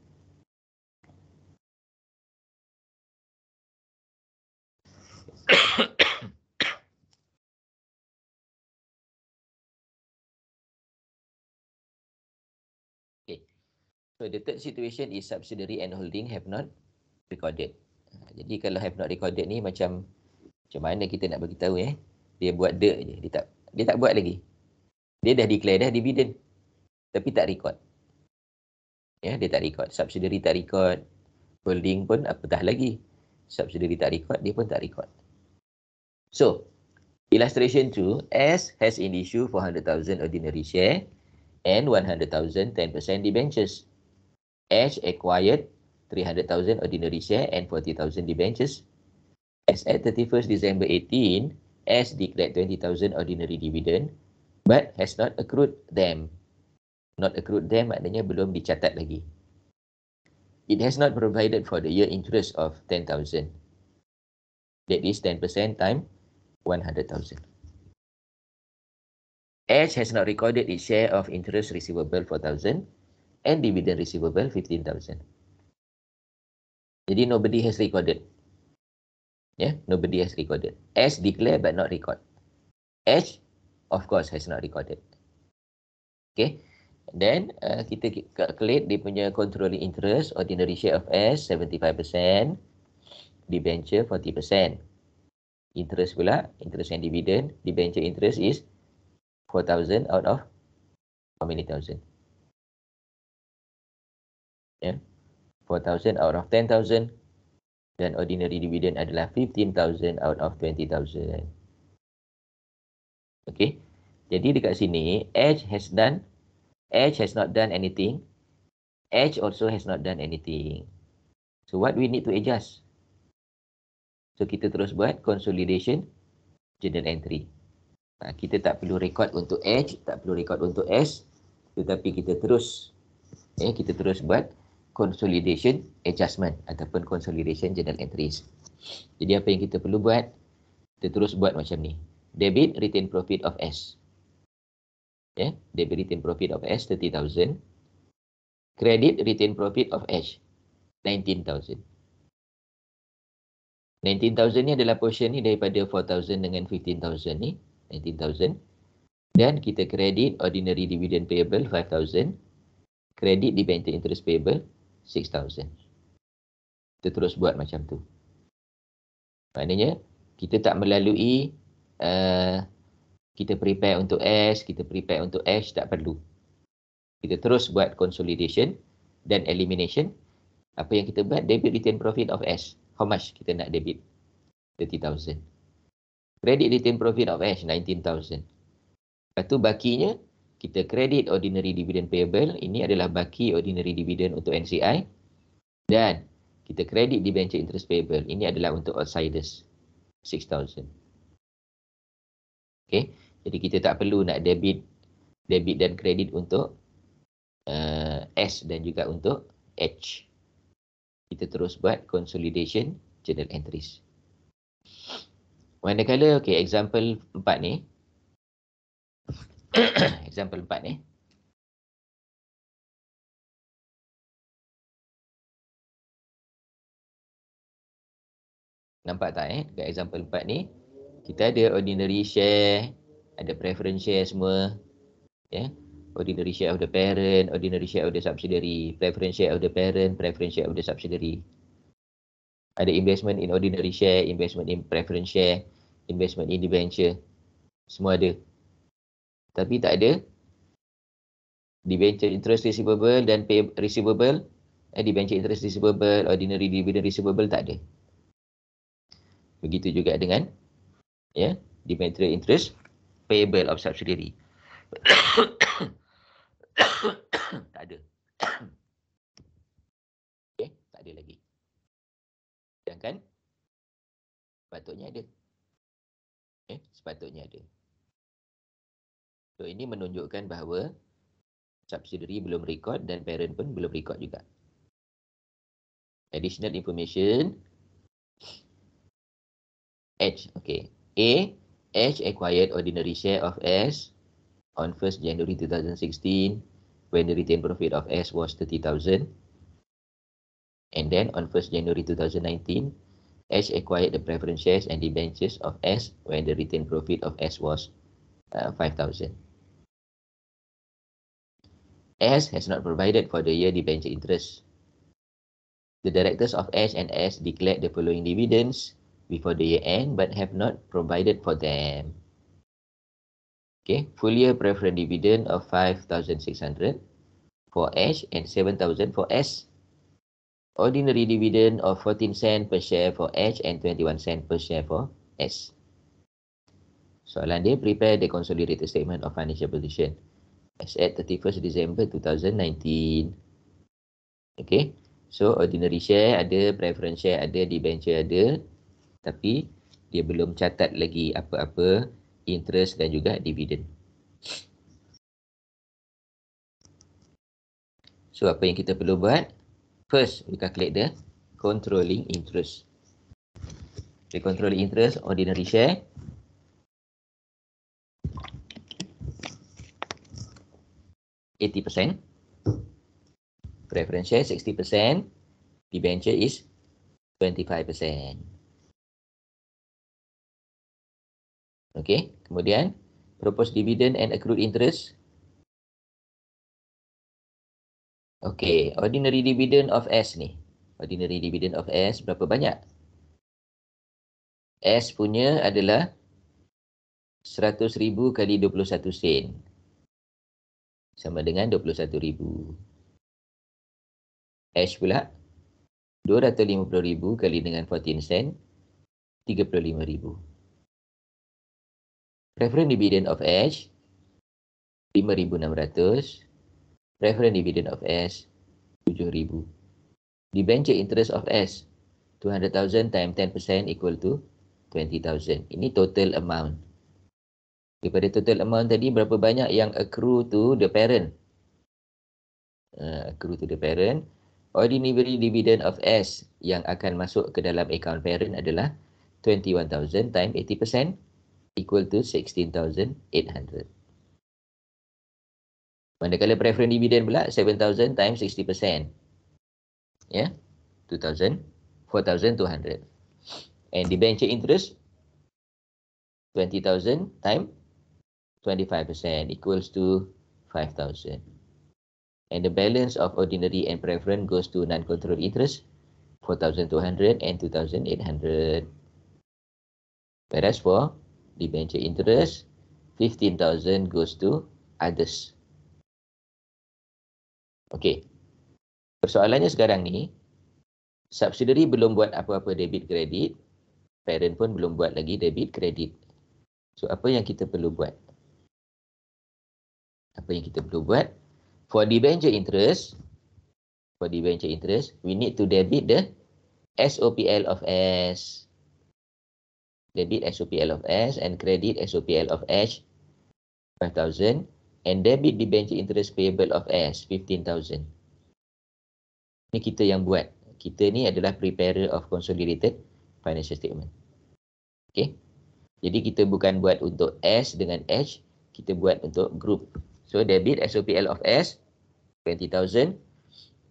Okay. So the third situation is subsidiary and holding have not recorded. Jadi kalau have not recorded ni macam mana kita nak bagi tahu, dia buat je, dia tak buat lagi. Dia dah declare dah dividend tapi tak record. Ya, dia tak record. Subsidiary tak record, holding pun apatah lagi. Subsidiary tak record, dia pun tak record. So, illustration 2, S has in issue 400,000 ordinary share and 100,000 10% debentures. H acquired 300,000 ordinary share and 40,000 debentures. As at 31st December 18, S declared 20,000 ordinary dividend but has not accrued them. Not accrued them maknanya belum dicatat lagi. It has not provided for the year interest of 10,000. That is 10% times 100,000. H has not recorded its share of interest receivable 4,000 and dividend receivable 15,000. Jadi nobody has recorded. Nobody has recorded. S declare but not record. H of course has not recorded. Okay. Then kita calculate dia punya controlling interest, ordinary share of S 75%, debenture 40%. Interest pula, interest and dividend, debenture interest is 4,000 out of how many thousand? 4,000 out of 10,000 dan ordinary dividend adalah 15,000 out of 20,000. Okay. Jadi dekat sini H has not done anything. H also has not done anything. So what we need to adjust? So kita terus buat consolidation journal entry. Kita tak perlu record untuk H, tak perlu record untuk S, tetapi kita terus buat consolidation adjustment ataupun consolidation journal entries. Jadi apa yang kita perlu buat? Kita terus buat macam ni. Debit retained profit of S. Ya, debit retained profit of S 30,000. Credit retained profit of H 19,000. 19,000 ni adalah portion ni daripada 4,000 dengan 15,000 ni, 19,000. Dan kita kredit ordinary dividend payable 5,000. Kredit debenture interest payable 6,000. Kita terus buat macam tu. Maknanya kita tak melalui kita prepare untuk S, kita prepare untuk H, tak perlu. Kita terus buat consolidation dan elimination. Apa yang kita buat? Debit retained profit of S. How much kita nak debit? 30,000. Credit retained profit of H 19,000. Lepas tu bakinya kita credit ordinary dividend payable. Ini adalah baki ordinary dividend untuk NCI. Dan kita credit debenture interest payable. Ini adalah untuk outsiders. 6,000. Okay. Jadi kita tak perlu nak debit dan kredit untuk S dan juga untuk H. Kita terus buat consolidation journal entries. Manakala, okay, example 4 ni. Example 4 ni. Nampak tak dekat example 4 ni, kita ada ordinary share, ada preference share semua. Ya. Ordinary share of the parent, ordinary share of the subsidiary, preference share of the parent, preference share of the subsidiary. Ada investment in ordinary share, investment in preference share, investment in debenture. Semua ada. Tapi tak ada debenture interest receivable dan pay receivable, debenture interest receivable, ordinary dividend receivable, tak ada. Begitu juga dengan ya, debenture interest payable of subsidiary. Tak ada. Okay, tak ada lagi. Sedangkan sepatutnya ada. Okay, sepatutnya ada. So ini menunjukkan bahawa subsidiary belum record dan parent pun belum record juga. Additional information. H. Okay. A. H acquired ordinary share of S on 1st January 2016 when the retained profit of S was 30,000. And then on 1st January 2019, H acquired the preference shares and debentures of S when the retained profit of S was 5,000. S has not provided for the year debenture interest. The directors of H and S declared the following dividends before the year end but have not provided for them. Okay, full year preference dividend of 5,600 for H and 7,000 for S. Ordinary dividend of 14 cents per share for H and 21 cents per share for S. Soalan dia, prepare the consolidated statement of financial position as at 31st December 2019. Okay, so ordinary share ada, preference share ada, debenture ada, tapi dia belum catat lagi apa-apa interest dan juga dividen. So apa yang kita perlu buat? First, we calculate the controlling interest. The controlling interest, ordinary share. %, preference share 60%, debenture is 25%. Okay, kemudian proposed dividend and accrued interest. Okay, ordinary dividend of S ni. Ordinary dividend of S berapa banyak? S punya adalah 100,000 kali 21 sen. Sama dengan 21,000. H pula 250,000 kali dengan 14 sen, 35,000. Preference dividend of H 5,600. Preference dividend of S 7,000. Debenture interest of S 200,000 times 10% equal to 20,000. Ini total amount. Daripada total amount tadi, berapa banyak yang accrue to the parent? Accrue to the parent ordinary dividend of S yang akan masuk ke dalam account parent adalah 21,000 times 80% equal to 16,800. Manakala preference dividend pula 7,000 times 60%. Ya, 4,200. And debenture interest 20,000 times 25% equals to 5,000. And the balance of ordinary and preference goes to non-controlling interest 4,200 and 2,800. Whereas for debenture interest 15,000 goes to others. Okey. Persoalannya sekarang ni, subsidiary belum buat apa-apa debit kredit, parent pun belum buat lagi debit kredit. So apa yang kita perlu buat? For debenture interest, we need to debit the SOPL of S. Debit SOPL of S and credit SOPL of H 5,000 and debit debenture interest payable of S 15,000. Ini kita yang buat. Kita ni adalah preparer of consolidated financial statement. Okay. Jadi kita bukan buat untuk S dengan H, kita buat untuk group. So debit SOPL of S 20,000,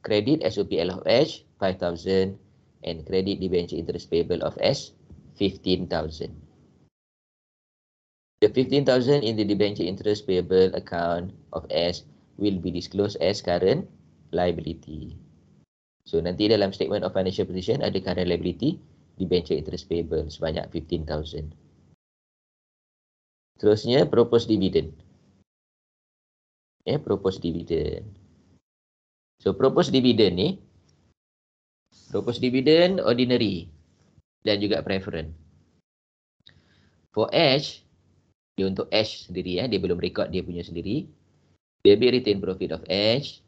credit SOPL of H 5,000 and credit debenture interest payable of S 15,000. The 15,000 in the debenture interest payable account of S will be disclosed as current liability. So nanti dalam statement of financial position ada current liability debenture interest payable sebanyak 15,000. Terusnya proposed dividend. Proposed dividend. So proposed dividend ni, proposed dividend ordinary dan juga preference. For H, dia untuk H sendiri, dia belum record dia punya sendiri. Debit retained profit of H.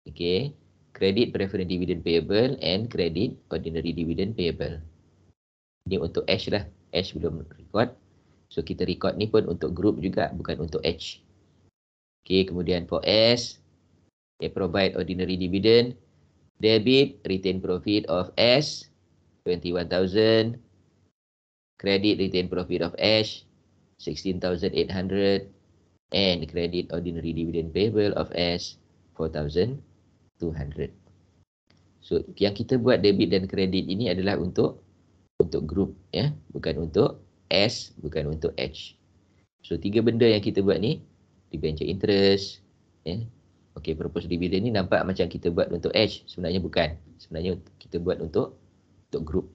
Okay. Credit preference dividend payable and credit ordinary dividend payable. Ini untuk H lah. H belum record. So kita record ni pun untuk group juga, bukan untuk H. Okay, kemudian for S, they provide ordinary dividend. Debit retained profit of S 21,000. Credit retained profit of H 16,800 and credit ordinary dividend payable of S 4,200. So yang kita buat debit dan kredit ini adalah untuk group, ya, bukan untuk S, bukan untuk H. So tiga benda yang kita buat ni, debenture interest, ya. Okey, proposed dividend ni nampak macam kita buat untuk H, sebenarnya bukan. Sebenarnya kita buat untuk group.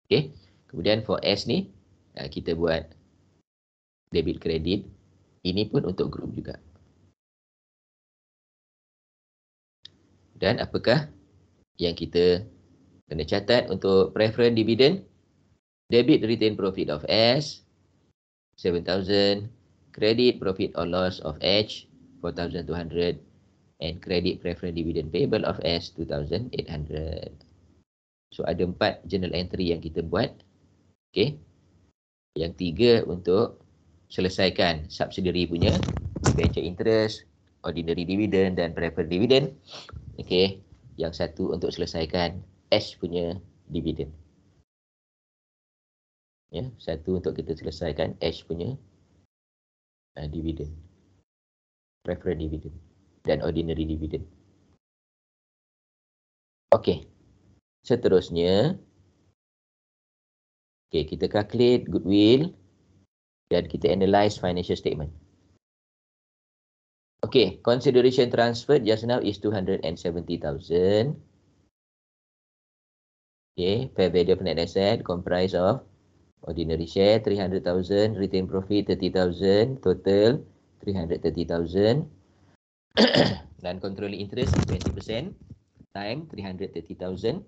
Okey. Kemudian for S ni kita buat debit kredit, ini pun untuk group juga. Dan apakah yang kita kena catat untuk preference dividend? Debit retained profit of S 7,000, credit profit or loss of H 4,200 and credit preference dividend payable of S 2,800. So ada 4 journal entry yang kita buat. Okey. Yang 3 untuk selesaikan subsidiary punya debenture interest, ordinary dividend dan preferred dividend. Okey. Yang 1 untuk selesaikan H punya dividend. Ya, 1 untuk kita selesaikan H punya dividend, preferred dividend dan ordinary dividend. Okey. Seterusnya, kita calculate goodwill dan kita analyse financial statement. Okay, consideration transferred just now is 270,000. Okay, fair value of net asset comprised of ordinary share 300,000, retained profit 30,000, total 330,000. Non-controlling interest is 20% times 330,000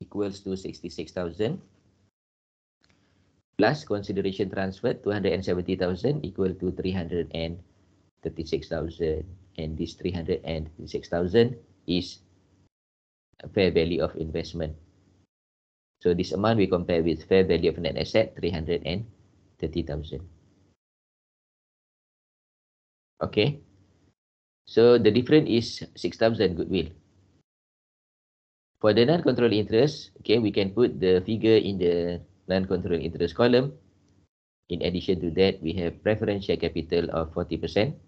equals to 66,000. Plus consideration transferred 270,000 equal to 336,000, and this 336,000 is a fair value of investment. So this amount we compare with fair value of net asset 330,000. Okay. So the difference is 6,000 goodwill. For the non-controlling interest, okay, we can put the figure in the non-controlling interest column. In addition to that, we have preference share capital of 40%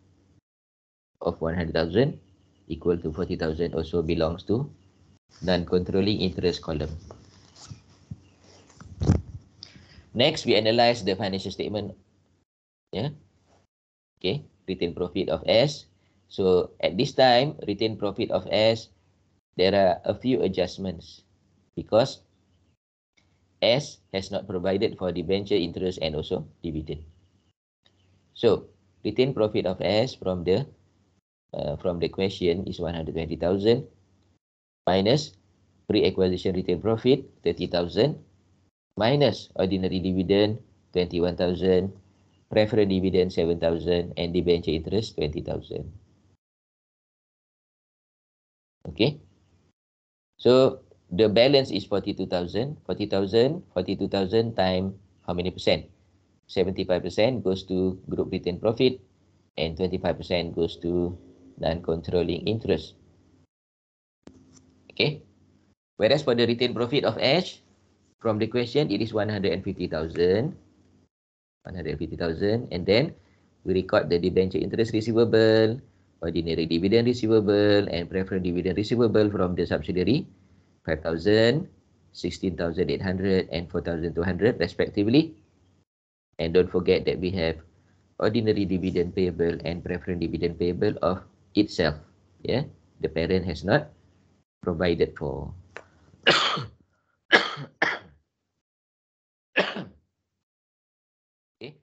of 100,000 equal to 40,000 also belongs to non-controlling interest column. Next, we analyze the financial statement. Yeah. Okay, retained profit of S. So at this time, retained profit of S, there are a few adjustments because S has not provided for debenture interest and also dividend. So retained profit of S from the question is 120,000 minus pre-acquisition retained profit 30,000 minus ordinary dividend 21,000, preferred dividend 7,000, and debenture interest 20,000. Okay. So the balance is 42,000. 42,000 times how many percent? 75% goes to group retained profit and 25% goes to non-controlling interest. Okay. Whereas for the retained profit of H, from the question, it is 150,000. 150,000, and then we record the debenture interest receivable, ordinary dividend receivable, and preferred dividend receivable from the subsidiary, 5,000, 16,800, and 4,200 respectively. And don't forget that we have ordinary dividend payable and preferred dividend payable of itself. Yeah, the parent has not provided for. Okay,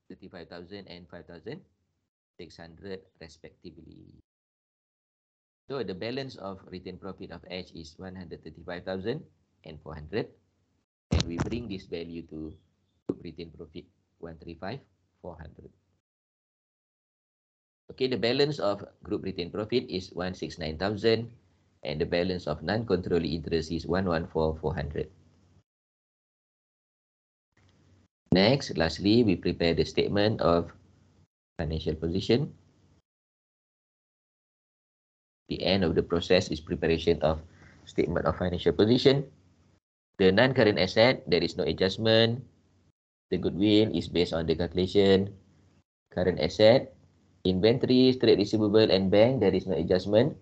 35,000 and 5,600 respectively. So the balance of retained profit of H is 135,400, and we bring this value to group retained profit 135,400. Okay, the balance of group retained profit is 169,000, and the balance of non-controlling interest is 114,400. Next, lastly, we prepare the statement of financial position. The end of the process is preparation of statement of financial position. The non-current asset, there is no adjustment. The goodwill is based on the calculation. Current asset, inventory, trade receivable, and bank, there is no adjustment.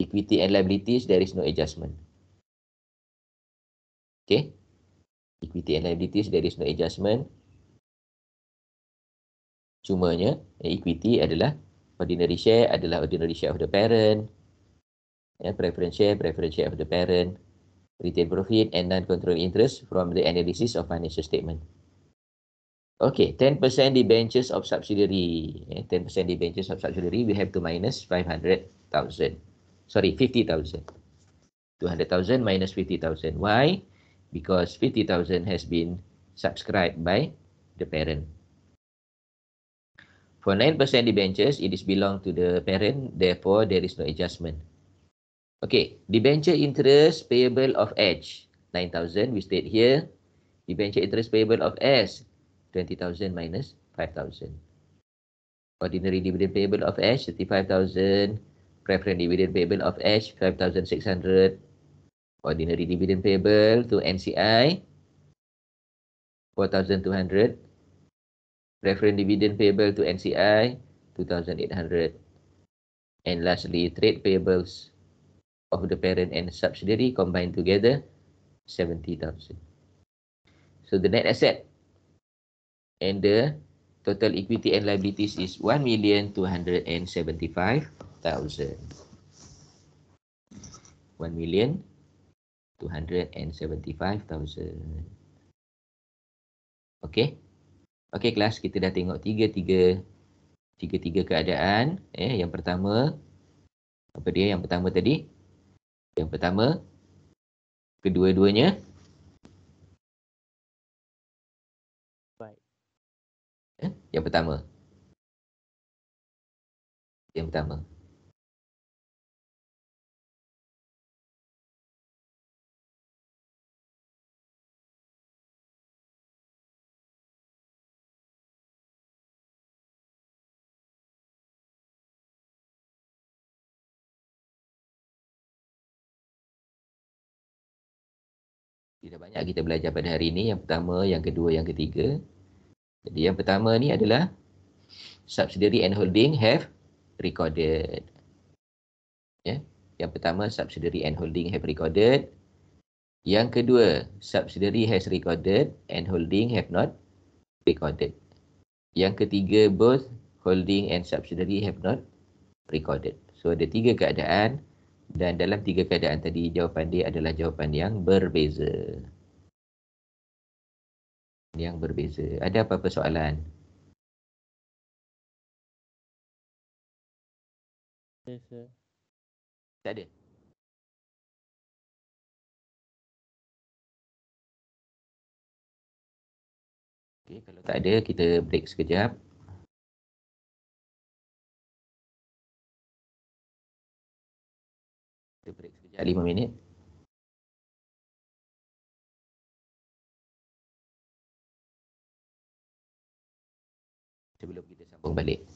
Equity and liabilities, there is no adjustment. Okay. Equity and liabilities, there is no adjustment. Cumanya, equity adalah ordinary share of the parent. Preference share of the parent. Retained profit and non-controlling interest from the analysis of financial statement. Okay, 10% debentures of subsidiary. 10% debentures of subsidiary, we have to minus 500,000. Sorry, 50,000. 200,000 minus 50,000. Why? Because 50,000 has been subscribed by the parent. For 9% debentures, it is belong to the parent, therefore there is no adjustment. Okay, debenture interest payable of H, 9,000, we state here. Debenture interest payable of S, 20,000 minus 5,000. Ordinary dividend payable of H, 35,000. Preferred dividend payable of H, 5,600. Ordinary dividend payable to NCI, 4,200. Preferred dividend payable to NCI, 2,800. And lastly, trade payables of the parent and subsidiary combined together, 70,000. So the net asset and the total equity and liabilities is 1,275,000. 1,275,000. Okay. Okay kelas, kita dah tengok tiga keadaan. Yang pertama, apa dia yang pertama tadi? Yang pertama, kedua-duanya baik. Yang pertama. Yang pertama. Tidak banyak kita belajar pada hari ini. Yang pertama, yang kedua, yang ketiga. Jadi yang pertama ni adalah subsidiary and holding have recorded. Ya. Yang pertama, subsidiary and holding have recorded. Yang kedua, subsidiary has recorded and holding have not recorded. Yang ketiga, both holding and subsidiary have not recorded. So ada tiga keadaan dan dalam tiga keadaan tadi jawapan dia adalah jawapan yang berbeza. Yang berbeza. Ada apa-apa soalan? Yes, sir. Tak ada. Okey, kalau tak ada kita break sekejap. Kita break sekejap 5 minit. Sebelum kita sambung balik.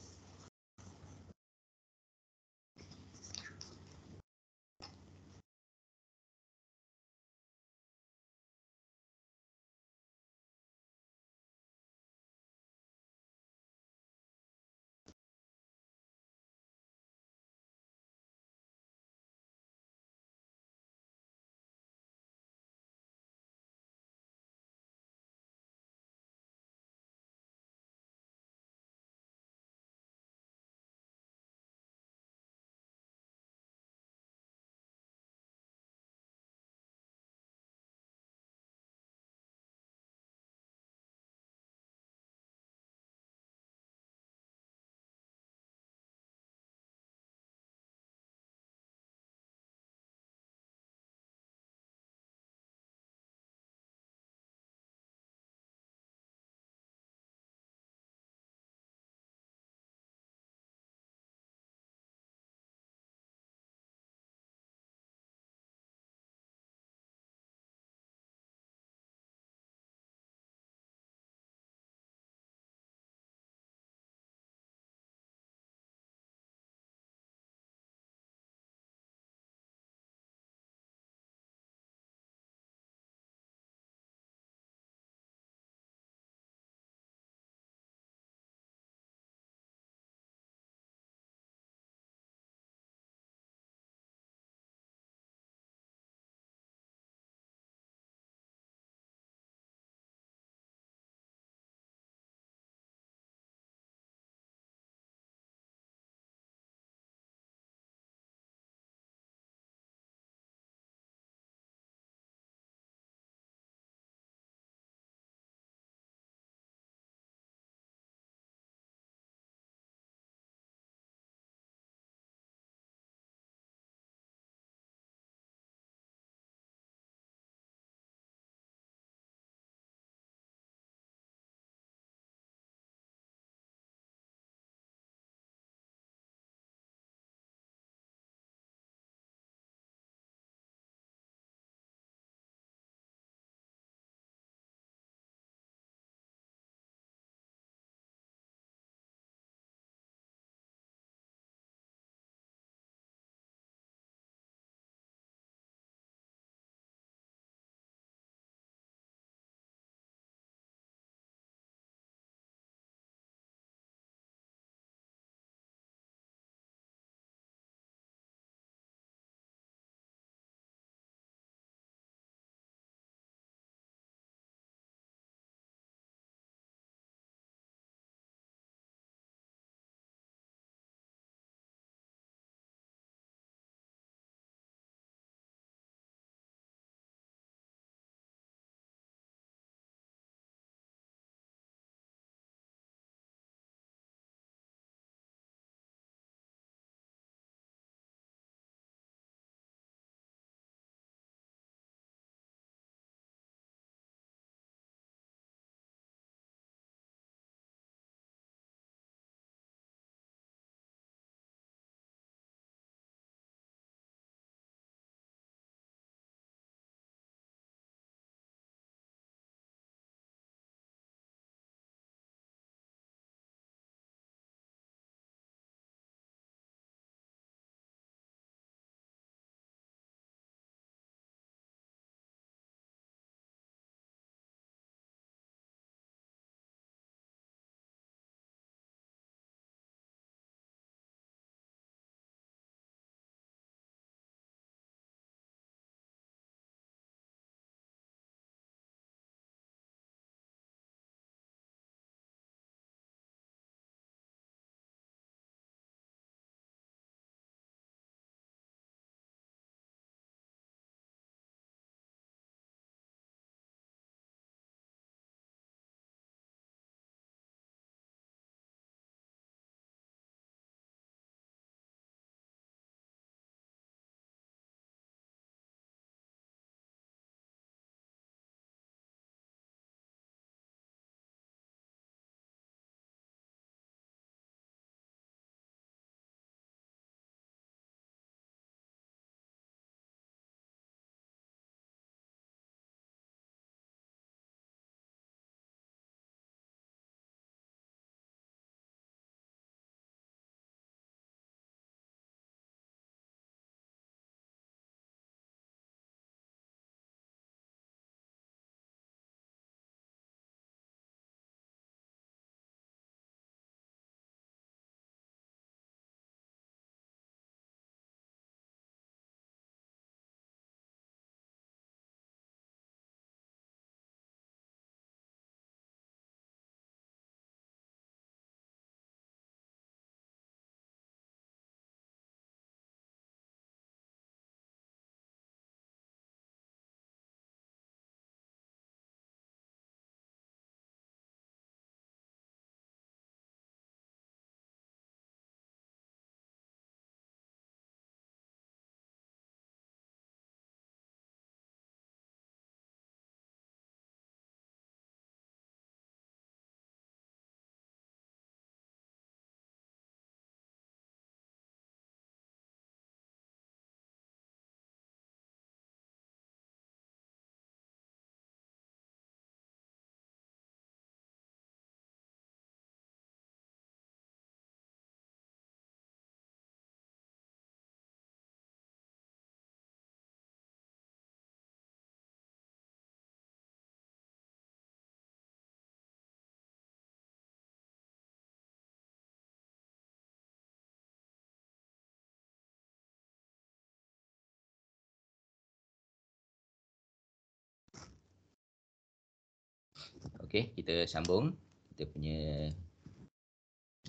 Okey, kita sambung kita punya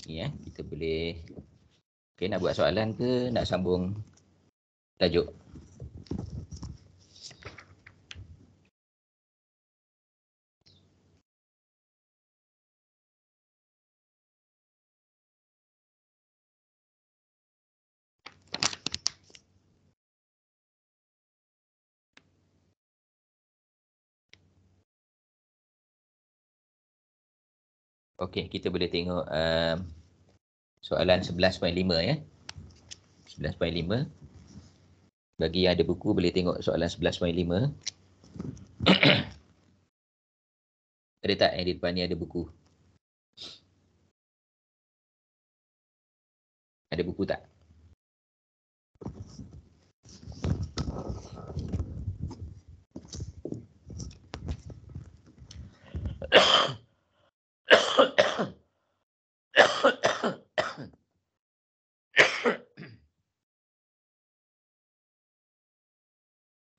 ni kita boleh nak buat soalan ke nak sambung tajuk? Okey, kita boleh tengok soalan 11.5 ya. 11.5. Bagi yang ada buku boleh tengok soalan 11.5. Ada tak yang di depan ni ada buku? Ada buku tak?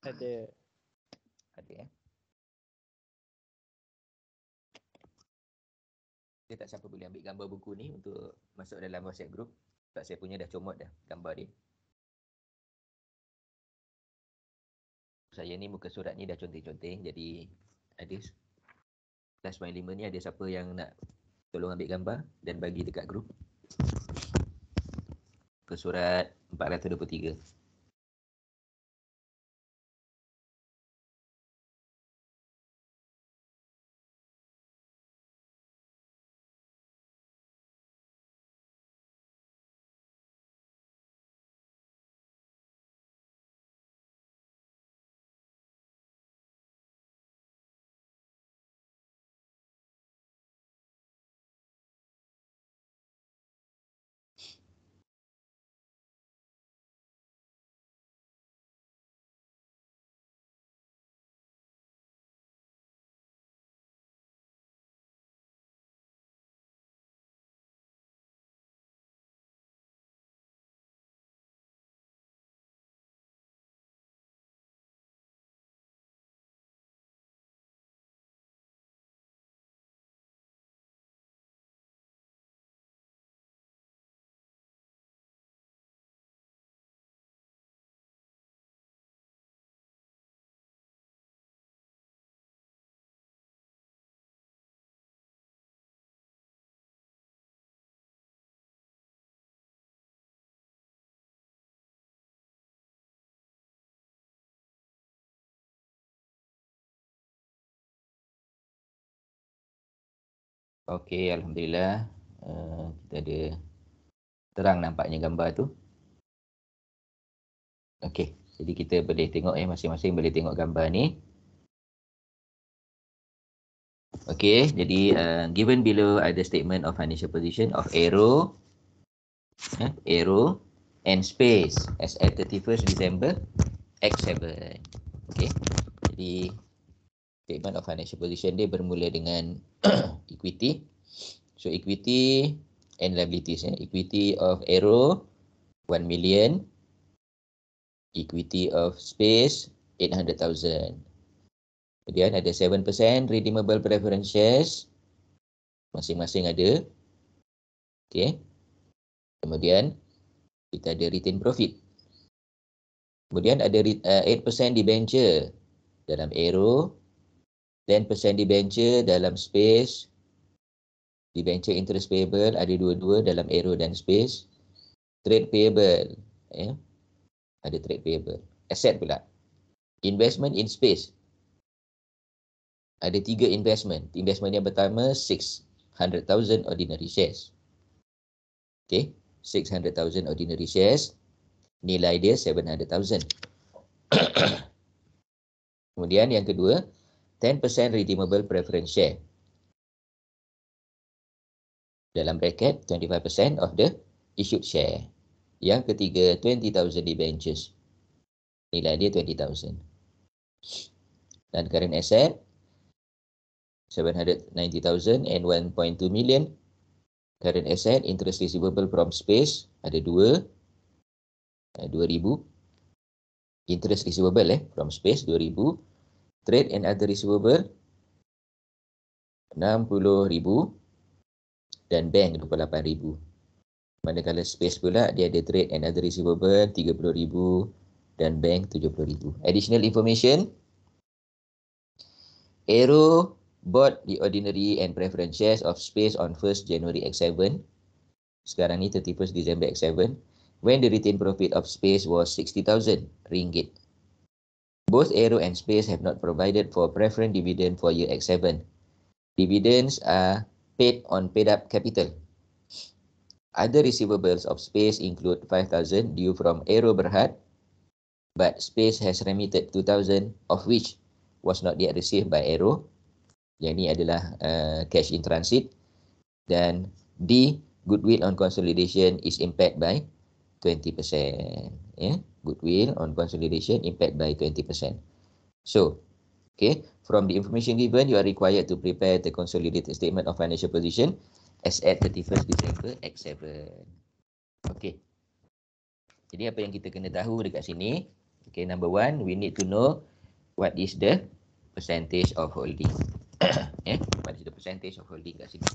Ada. Ada ya. Dia tak siapa boleh ambil gambar buku ni untuk masuk dalam WhatsApp group. Sebab saya punya dah comot dah gambar dia. Saya ni muka surat ni dah conteng-conteng, jadi ada 11.5 ni ada siapa yang nak tolong ambil gambar dan bagi dekat grup. Muka surat 423. Okey, alhamdulillah. Kita ada terang nampaknya gambar tu. Okey, jadi kita boleh tengok masing-masing boleh tengok gambar ni. Okey, jadi given below ada statement of financial position of Aero, Aero and Space as at 31st December X7. Okey, jadi statement of financial position dia bermula dengan equity. So equity and liabilities. Equity of Aero 1 million. Equity of Space 800,000. Kemudian ada 7% redeemable preference shares. Masing-masing ada. Okey. Kemudian kita ada retain profit. Kemudian ada 8% debenture dalam Aero, 10% debenture dalam Space. Debenture interest payable ada dua-dua dalam Aero dan Space. Trade payable, ada trade payable. Asset pula. Investment in Space. Ada 3 investment. Investment yang pertama 600,000 ordinary shares. Okey, 600,000 ordinary shares. Nilai dia 700,000. Kemudian yang kedua, 10% redeemable preference share. Dalam bracket 25% of the issued share. Yang ketiga, 20,000 debentures. Nilai dia 20,000. Dan current asset 790,000 and 1.2 million. Current asset, interest receivable from Space ada 2,000. Interest receivable from Space 2,000. Trade and other receivable 60,000 dan bank 28,000. Manakala space pula dia ada trade and other receivable 30,000 dan bank 70,000. Additional information. Aero bought the ordinary and preference shares of space on 1st January X7. Sekarang ni 31st December X7. When the retained profit of space was 60,000 ringgit. Both Aero and Space have not provided for preference dividend for year X7. Dividends are paid on paid-up capital. Other receivables of Space include 5,000 due from Aero Berhad, but Space has remitted 2,000, of which was not yet received by Aero. Yang ini adalah cash in transit. Dan D, goodwill on consolidation is impaired by 20%. Yeah? Goodwill on consolidation impaired by 20%. So, okay, from the information given, you are required to prepare the consolidated statement of financial position as at 31st December X7. Okay. Jadi apa yang kita kena tahu dekat sini? Okay, number one, we need to know what is the percentage of holding. Yeah, what is the percentage of holding kat sini?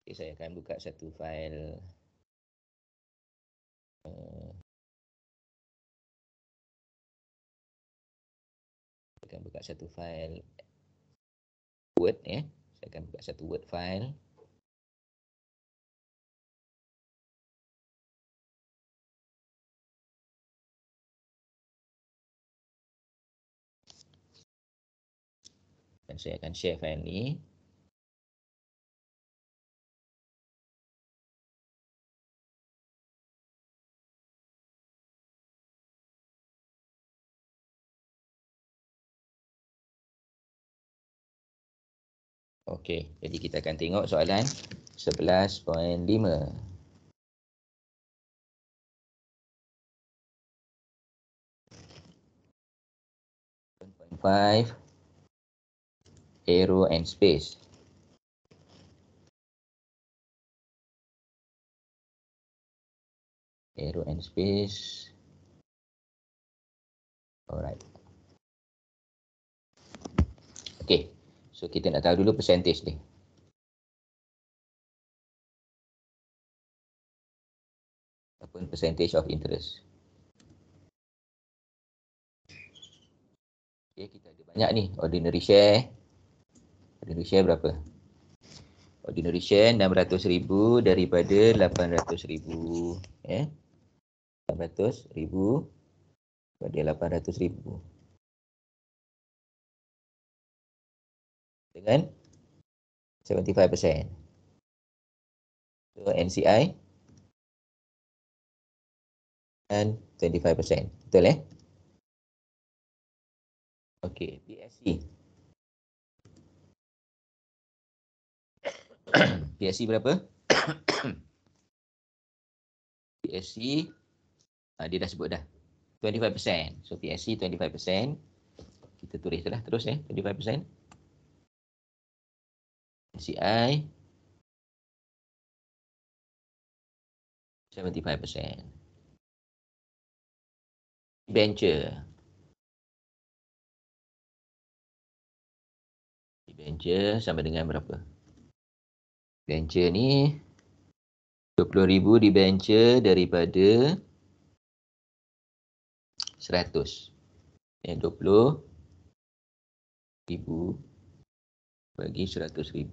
Okay, saya akan buka satu file. Saya akan buka satu file Word. Saya akan buka satu Word file. Dan saya akan share file ni. Okey, jadi kita akan tengok soalan 11.5. Aero and Space. Aero and Space. Alright. Okey, so kita nak tahu dulu percentage ni. Apa percentage of interest. Okay, kita ada banyak ni. Ordinary share. Ordinary share berapa? Ordinary share 600,000 daripada 800,000. 800,000 pada 800,000. Dengan 75%. So NCI and 25%. Betul Okey, PSC. PSC berapa? PSC dia dah sebut dah. 25%. So PSC 25%. Kita tulis lah terus 25%. NCI 75%. Debenture. Debenture sama dengan berapa? Debenture ni 20,000 debenture daripada 100. 20,000 bagi 100,000.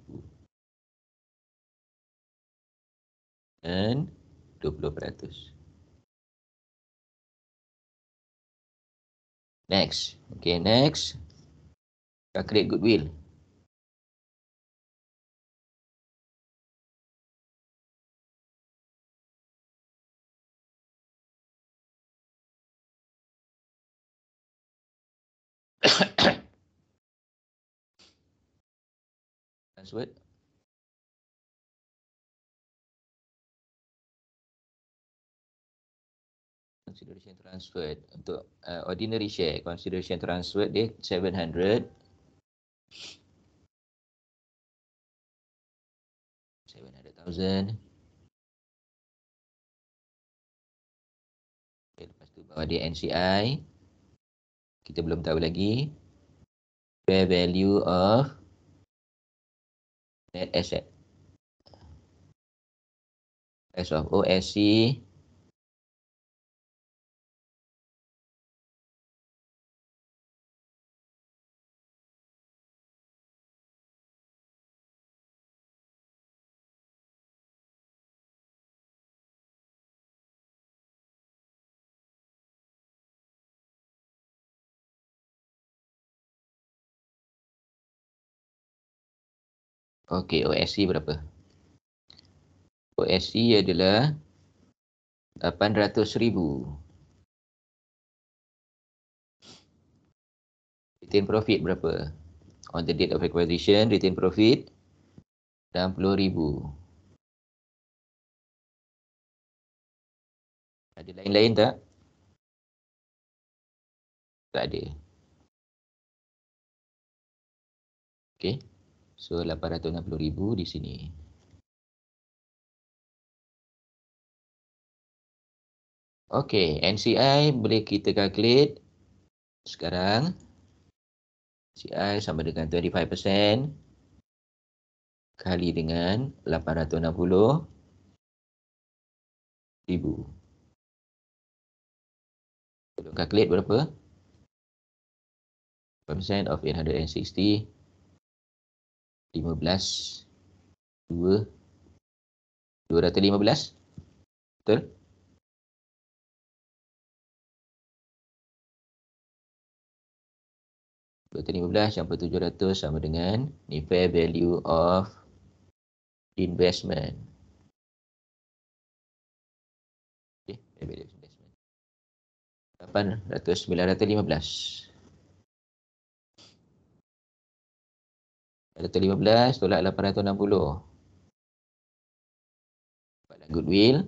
Dan 20%. Next. Okay, next. Calculate goodwill. Password. Consideration transferred untuk ordinary share. Consideration transferred dia 700. 700,000. Okay, lepas tu bawah dia NCI. Kita belum tahu lagi. fair value of net asset. As of OSC okey, OSC berapa? OSC adalah 800,000. Retain profit berapa? On the date of acquisition, retain profit 60,000. Ada lain-lain tak? Tak ada. Okey. So 860,000 di sini. Okey, NCI boleh kita calculate sekarang. NCI sama dengan 25% kali dengan 860,000. Untuk calculate berapa? 5% of 860, 15, 2, 215. Betul? $215 campur 700 sama dengan ni fair value of investment. Okay, fair value of investment. 915. 915 tolak 860. Buatlah goodwill.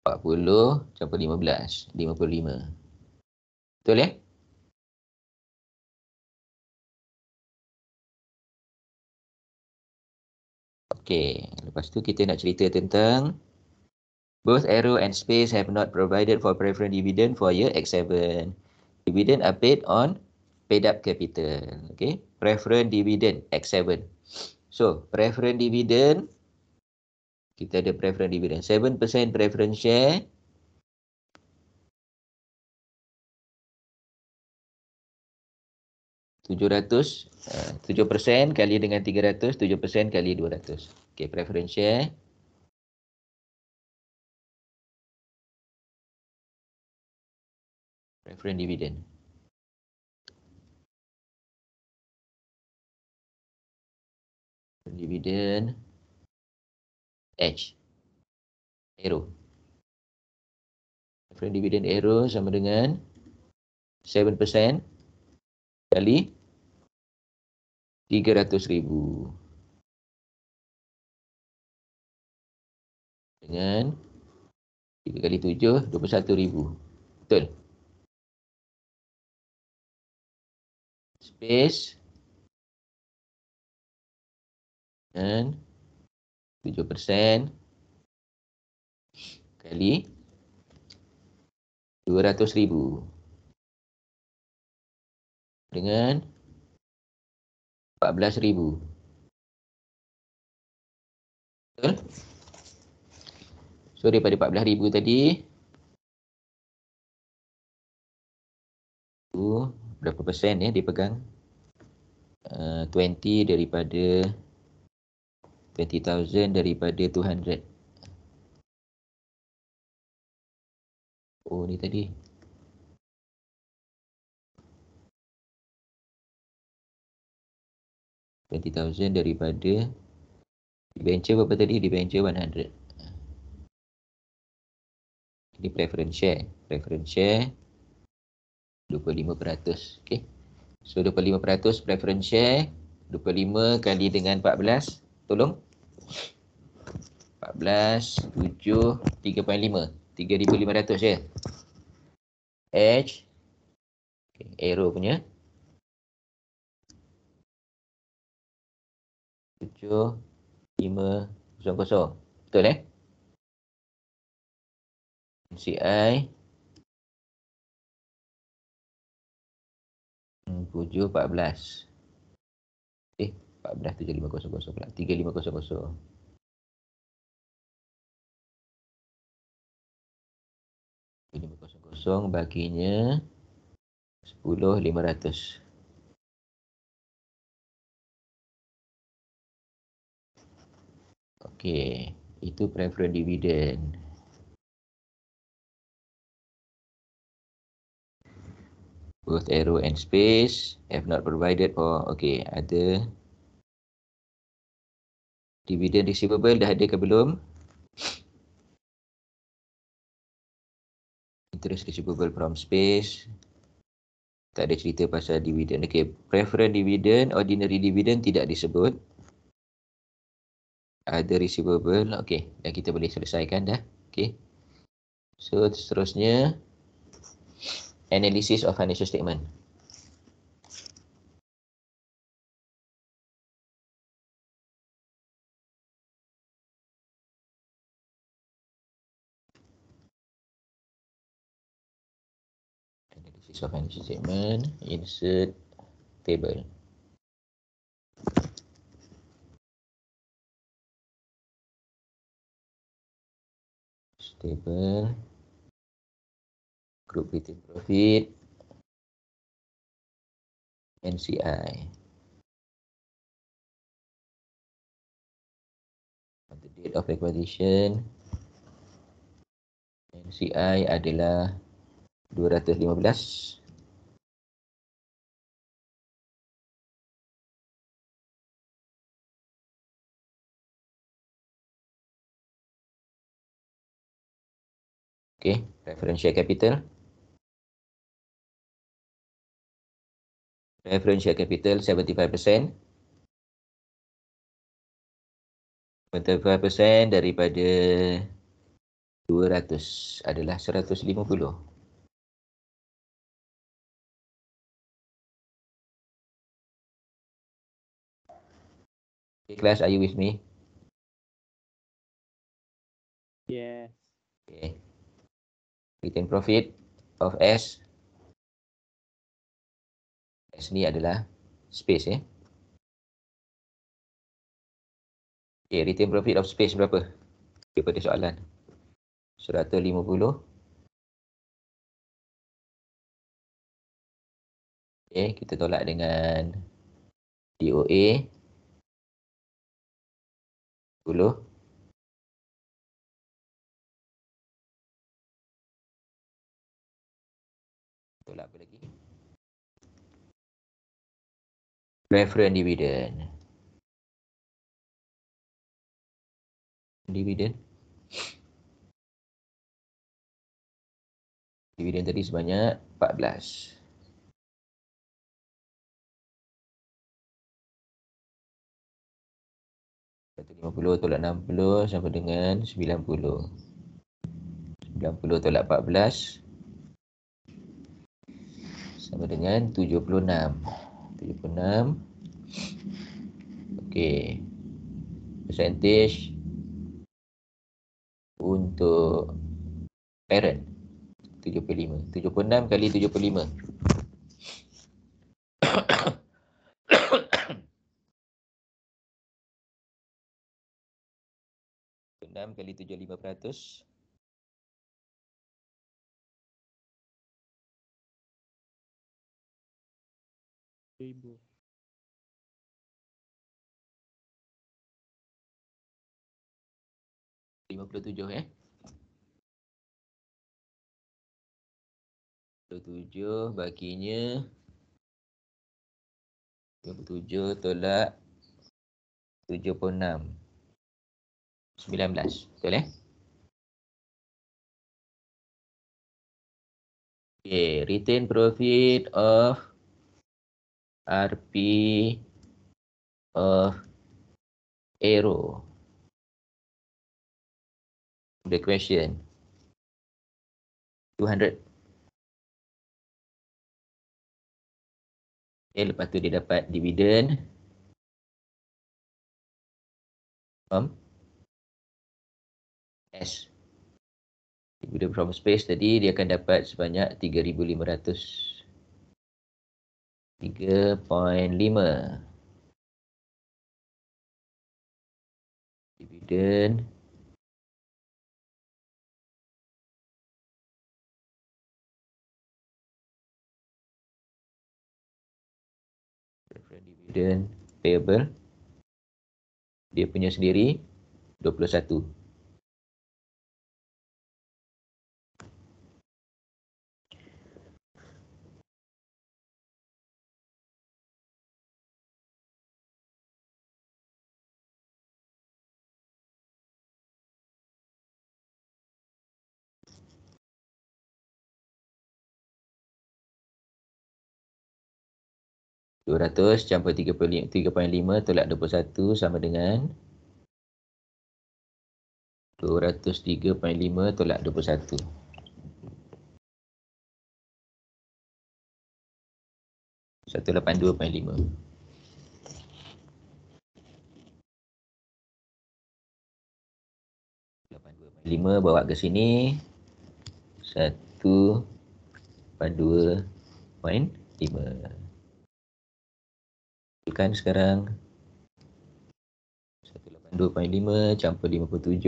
Campur 15, 55. Betul ya? Okey, lepas tu kita nak cerita tentang both Aero and Space have not provided for preference dividend for year X7. Dividend are paid on paid up capital. Okay, preference dividend X7. So, preference dividend, kita ada preference dividend 7% preference share. $700, 7% kali dengan 300, 7% kali 200. Okay, preference share. Preference dividend. Dividend H. Aero. Preference dividend Aero sama dengan 7% kali 300,000 dengan 3 kali 7, 21,000. Betul? Space dan 7% kali 200,000 dengan 14,000. Betul? So daripada 14,000 tadi, berapa persen ya dipegang? 20 daripada 20,000 daripada 200. Oh, ni tadi. $20,000 daripada debenture berapa tadi? Debenture 100. Ini preference share. Preference share 25%. Okay. So 25% preference share. 25 kali dengan 14. Tolong. 14, 7, 3.5. 3,500 ya. H. Okay, Aero punya. 7,500. Betul NCI 7, 14. 14, 7500 pula. 3500. 3500 baginya 10, 500. Okey, itu preference dividend. Both arrow and space have not provided for. Okey, ada dividend receivable dah ada ke belum? Interest receivable from space. Tak ada cerita pasal dividend. Okey, preference dividend, ordinary dividend tidak disebut. Ada receivable. Okey, dan kita boleh selesaikan dah. Okey. So, seterusnya analysis of financial statement. Analysis of financial statement, insert table. Table, group retained profit, NCI. On the date of acquisition, NCI adalah 215. Okay, preferential capital. Preferential capital 75%. 75% daripada 200 adalah 150. Okay, class, are you with me? Yes. Okay. Return profit of S. S ni adalah space Okay, return profit of space berapa? Daripada soalan. 150. Okay, kita tolak dengan DOA 10. Tolak apa lagi? Preference dividend. Dividend. Dividend tadi sebanyak 14. 150 tolak 60 sama dengan 90. 90 tolak 14 sama dengan 76. 76. Okey. Percentage untuk parent 75. 76 kali 75. 6 kali 75%. 1000. 57 57 baginya 57 tolak 76. 19. Betul Okay, return profit of RP of Aero. The question 200. Okay, lepas tu dia dapat dividen from S. Dividen from space tadi dia akan dapat sebanyak 3,500. 3.5. Dividen dividend payable dia punya sendiri 21. $200 campur 3.5 tolak 21 sama dengan 203.5 tolak 21. 182.5. 82.5 bawa ke sini 1/2.5. Kan sekarang 182.5 campur 57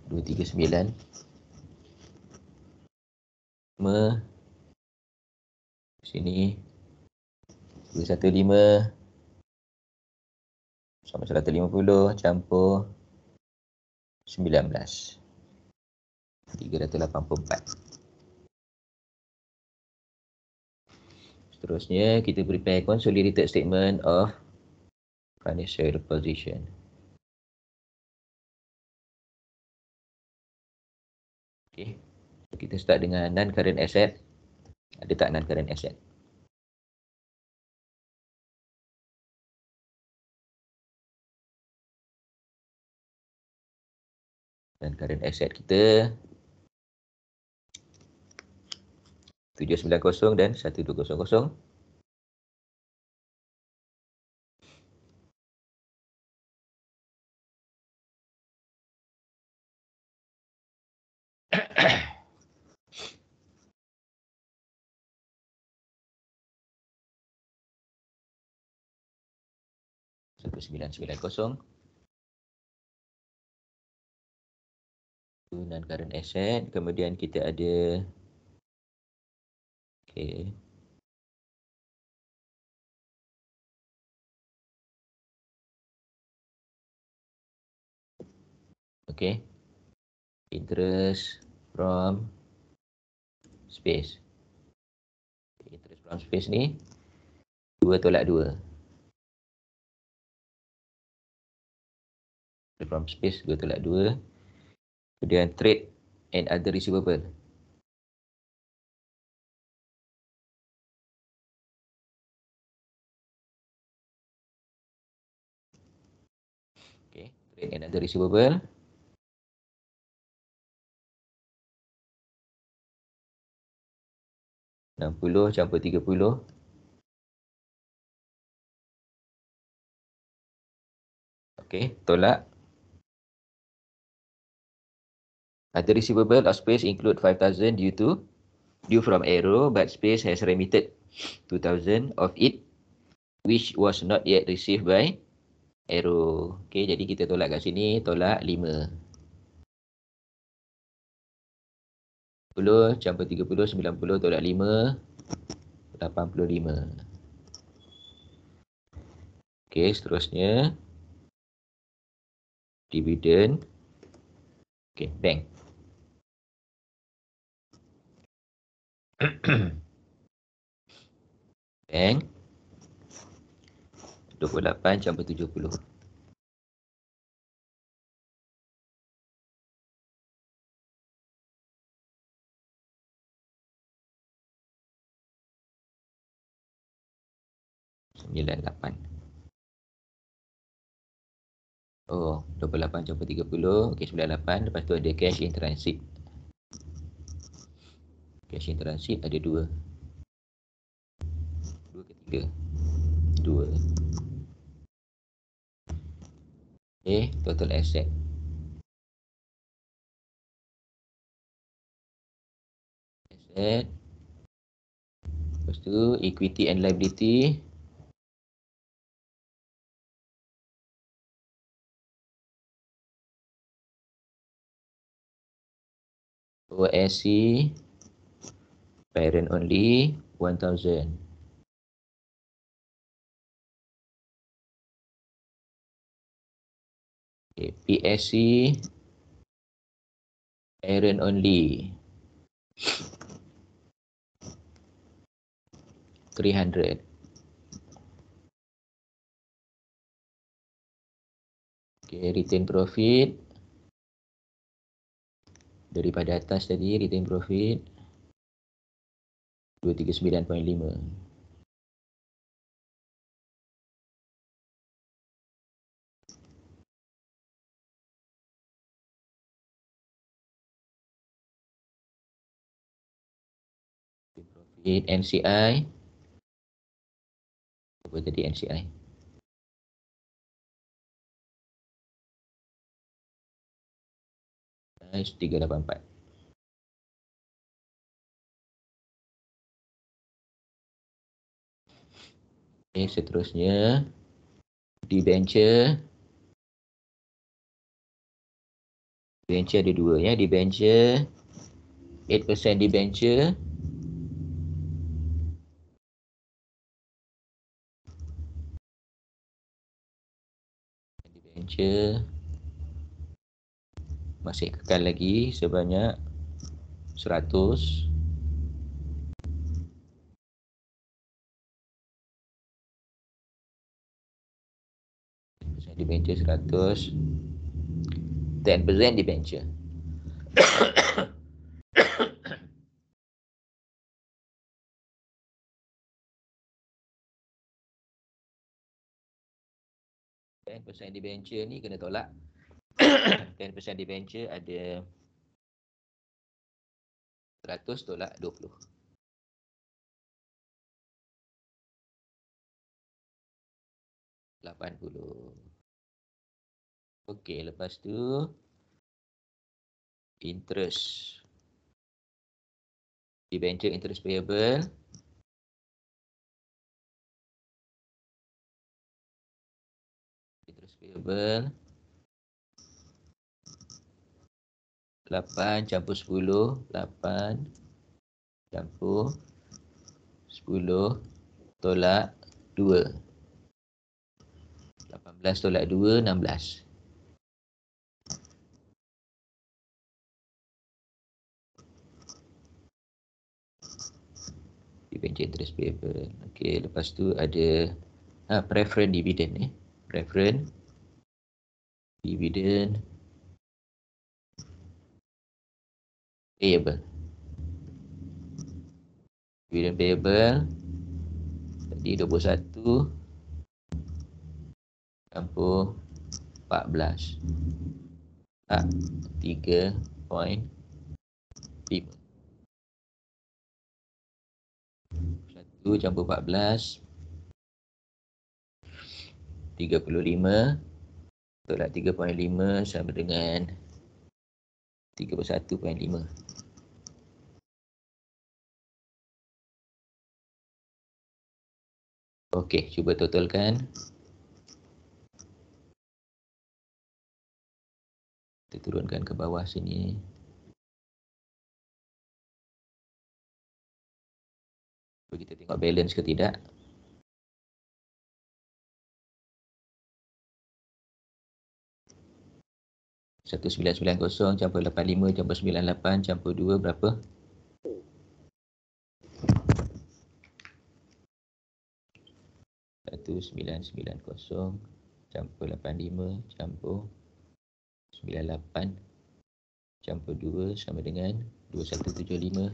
239 sini 215 sama 150 campur 19 384. Seterusnya kita prepare consolidated statement of financial position. Okay. So, kita start dengan non-current asset. Ada tak non-current asset? Non-current asset kita 790 dan 1200. Satu 990 non-current asset. Kemudian kita ada interest from space. Interest from space ni 2 tolak 2. Interest from space 2 tolak 2. Kemudian trade and other receivable. Trade and other receivable. $60 campur 30. Tolak. Other receivable of space include 5,000 due from Aero, but space has remitted 2,000 of it, which was not yet received by Aero. Jadi kita tolak kat sini, tolak 5. 10 campur 30, 90 tolak 5, 85. Seterusnya dividen. Bank. Bank 28 campur 70. Oh, 28 campur 30. 98. Lepas tu ada cash in transit. Cash in transit ada 2. 2 ke 3? 2. Okay, total asset. Asset. Lepas tu equity and liability. OSC parent only 1000. Okay, PSC parent only 300. Okay, retain profit daripada atas tadi, retain profit 239.5. Profit NCI. Apa tadi NCI? Nice, 384. Okay, seterusnya debenture. Debenture ada dua ya, debenture 8% debenture. Debenture masih kekal lagi sebanyak 100. Debenture 100. 10% debenture. persen debenture ni kena tolak. 10% debenture ada 100 tolak 20. 80. Okey, lepas tu interest. Debenture interest payable. Interest payable 8 campur 10, 8 campur 10 tolak 2. 18 tolak 2, 16. Debenture interest payable. Okey, lepas tu ada preference dividend ni. Preference dividend payable. Dividend payable tadi 21 campur 14. 3.5. 1 campur 14 35 tolak 3.5 sama dengan 31.5. Okey, cuba totalkan. Kita turunkan ke bawah sini. Kita tengok balance ke tidak. Satu 990 campur 85 campur 98 campur 2 berapa? 1990 campur 85 campur 98 campur 2 sama dengan 2175.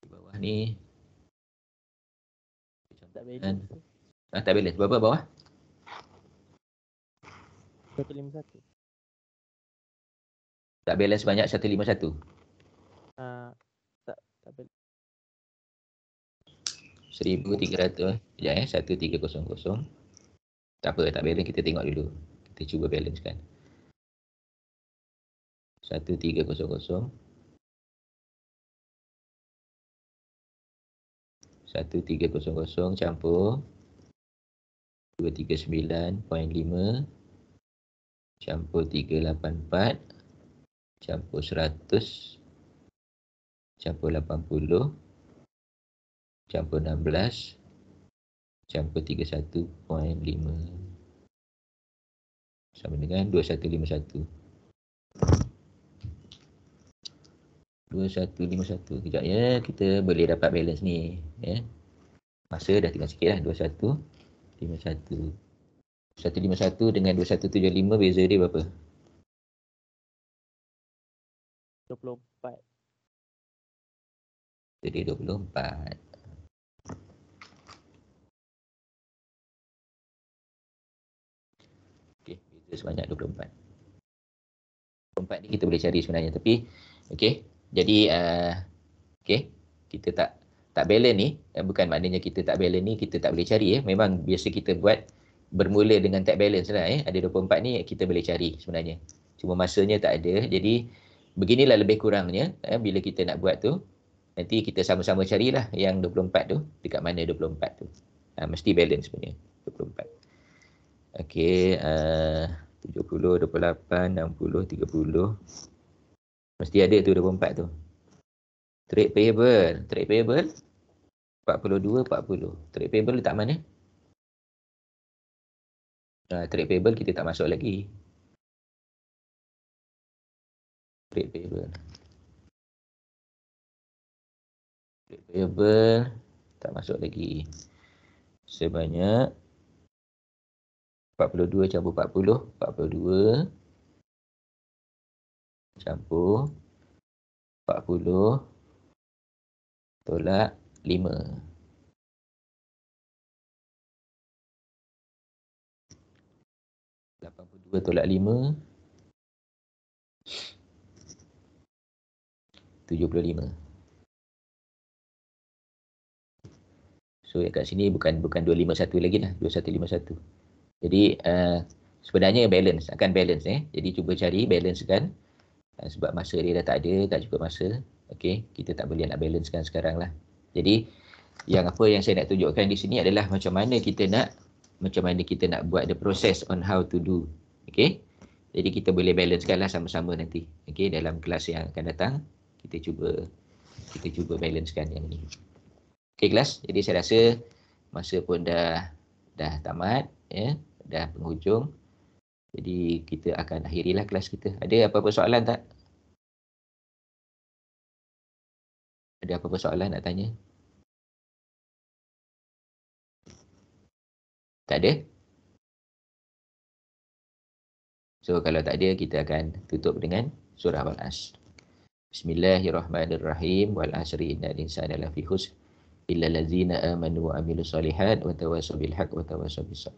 Di bawah ni Tak balance. tak balance. Berapa bawah? 151. Tak balance banyak 151. Tak balance. 1300. Sekejap 1300. Tak apa, tak balance kita tengok dulu. Kita cuba balance kan. 1300 1300 campur 239.5 campur 384 campur 100 campur 80 campur 16 campur 31.5 sama dengan 2151. 2151. Kejap ya, kita boleh dapat balance ni ya. Masa dah tinggal sikit lah. 2151. 151 dengan 2175 beza dia berapa? 24. Jadi 24. Okey, beza sebanyak 24. 24 ni kita boleh cari sebenarnya, tapi okey. Jadi okey, kita tak balance ni, bukan maknanya kita tak balance ni kita tak boleh cari ya. Memang biasa kita buat bermula dengan tak balance lah ya. Ada 24 ni kita boleh cari sebenarnya. Cuma masanya tak ada. Jadi beginilah lebih kurangnya bila kita nak buat tu. Nanti kita sama-sama carilah yang 24 tu dekat mana 24 tu. Mesti balance punya 24. Okey, 70, 28, 60, 30. Mesti ada tu 24 tu. Trade payable 42, 40. Trade payable letak mana? Trade payable kita tak masuk lagi. Trade payable. Trade payable tak masuk lagi. Sebanyak 42 campur 40, 42 campur 40 tolak 5. 82 tolak 5 75. So kat sini bukan 251 lagi lah, 2151. Jadi sebenarnya balance, akan balance Jadi cuba cari balance kan. Sebab masa dia dah tak ada, tak cukup masa. Okey, kita tak boleh nak balance kan sekarang lah. Jadi apa yang saya nak tunjukkan di sini adalah macam mana kita nak buat the process on how to do. Okey. Jadi kita boleh balancekan lah sama-sama nanti. Okey, dalam kelas yang akan datang kita cuba balancekan yang ni. Okey kelas. Jadi saya rasa masa pun dah tamat ya, dah penghujung. Jadi kita akan akhirilah kelas kita. Ada apa-apa soalan tak? Ada apa-apa soalan nak tanya? Tak ada? So kalau tak ada, kita akan tutup dengan surah Al-Asr. Bismillahirrahmanirrahim. Wal asri innal insana lafi khusr illa allazina amanu wa amilus solihat wa tawassaw bil haqq wa tawassaw bis sabr.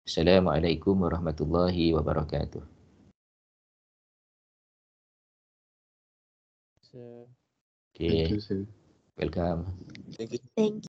Assalamualaikum warahmatullahi wabarakatuh. So, Okay. Welcome. Thank you.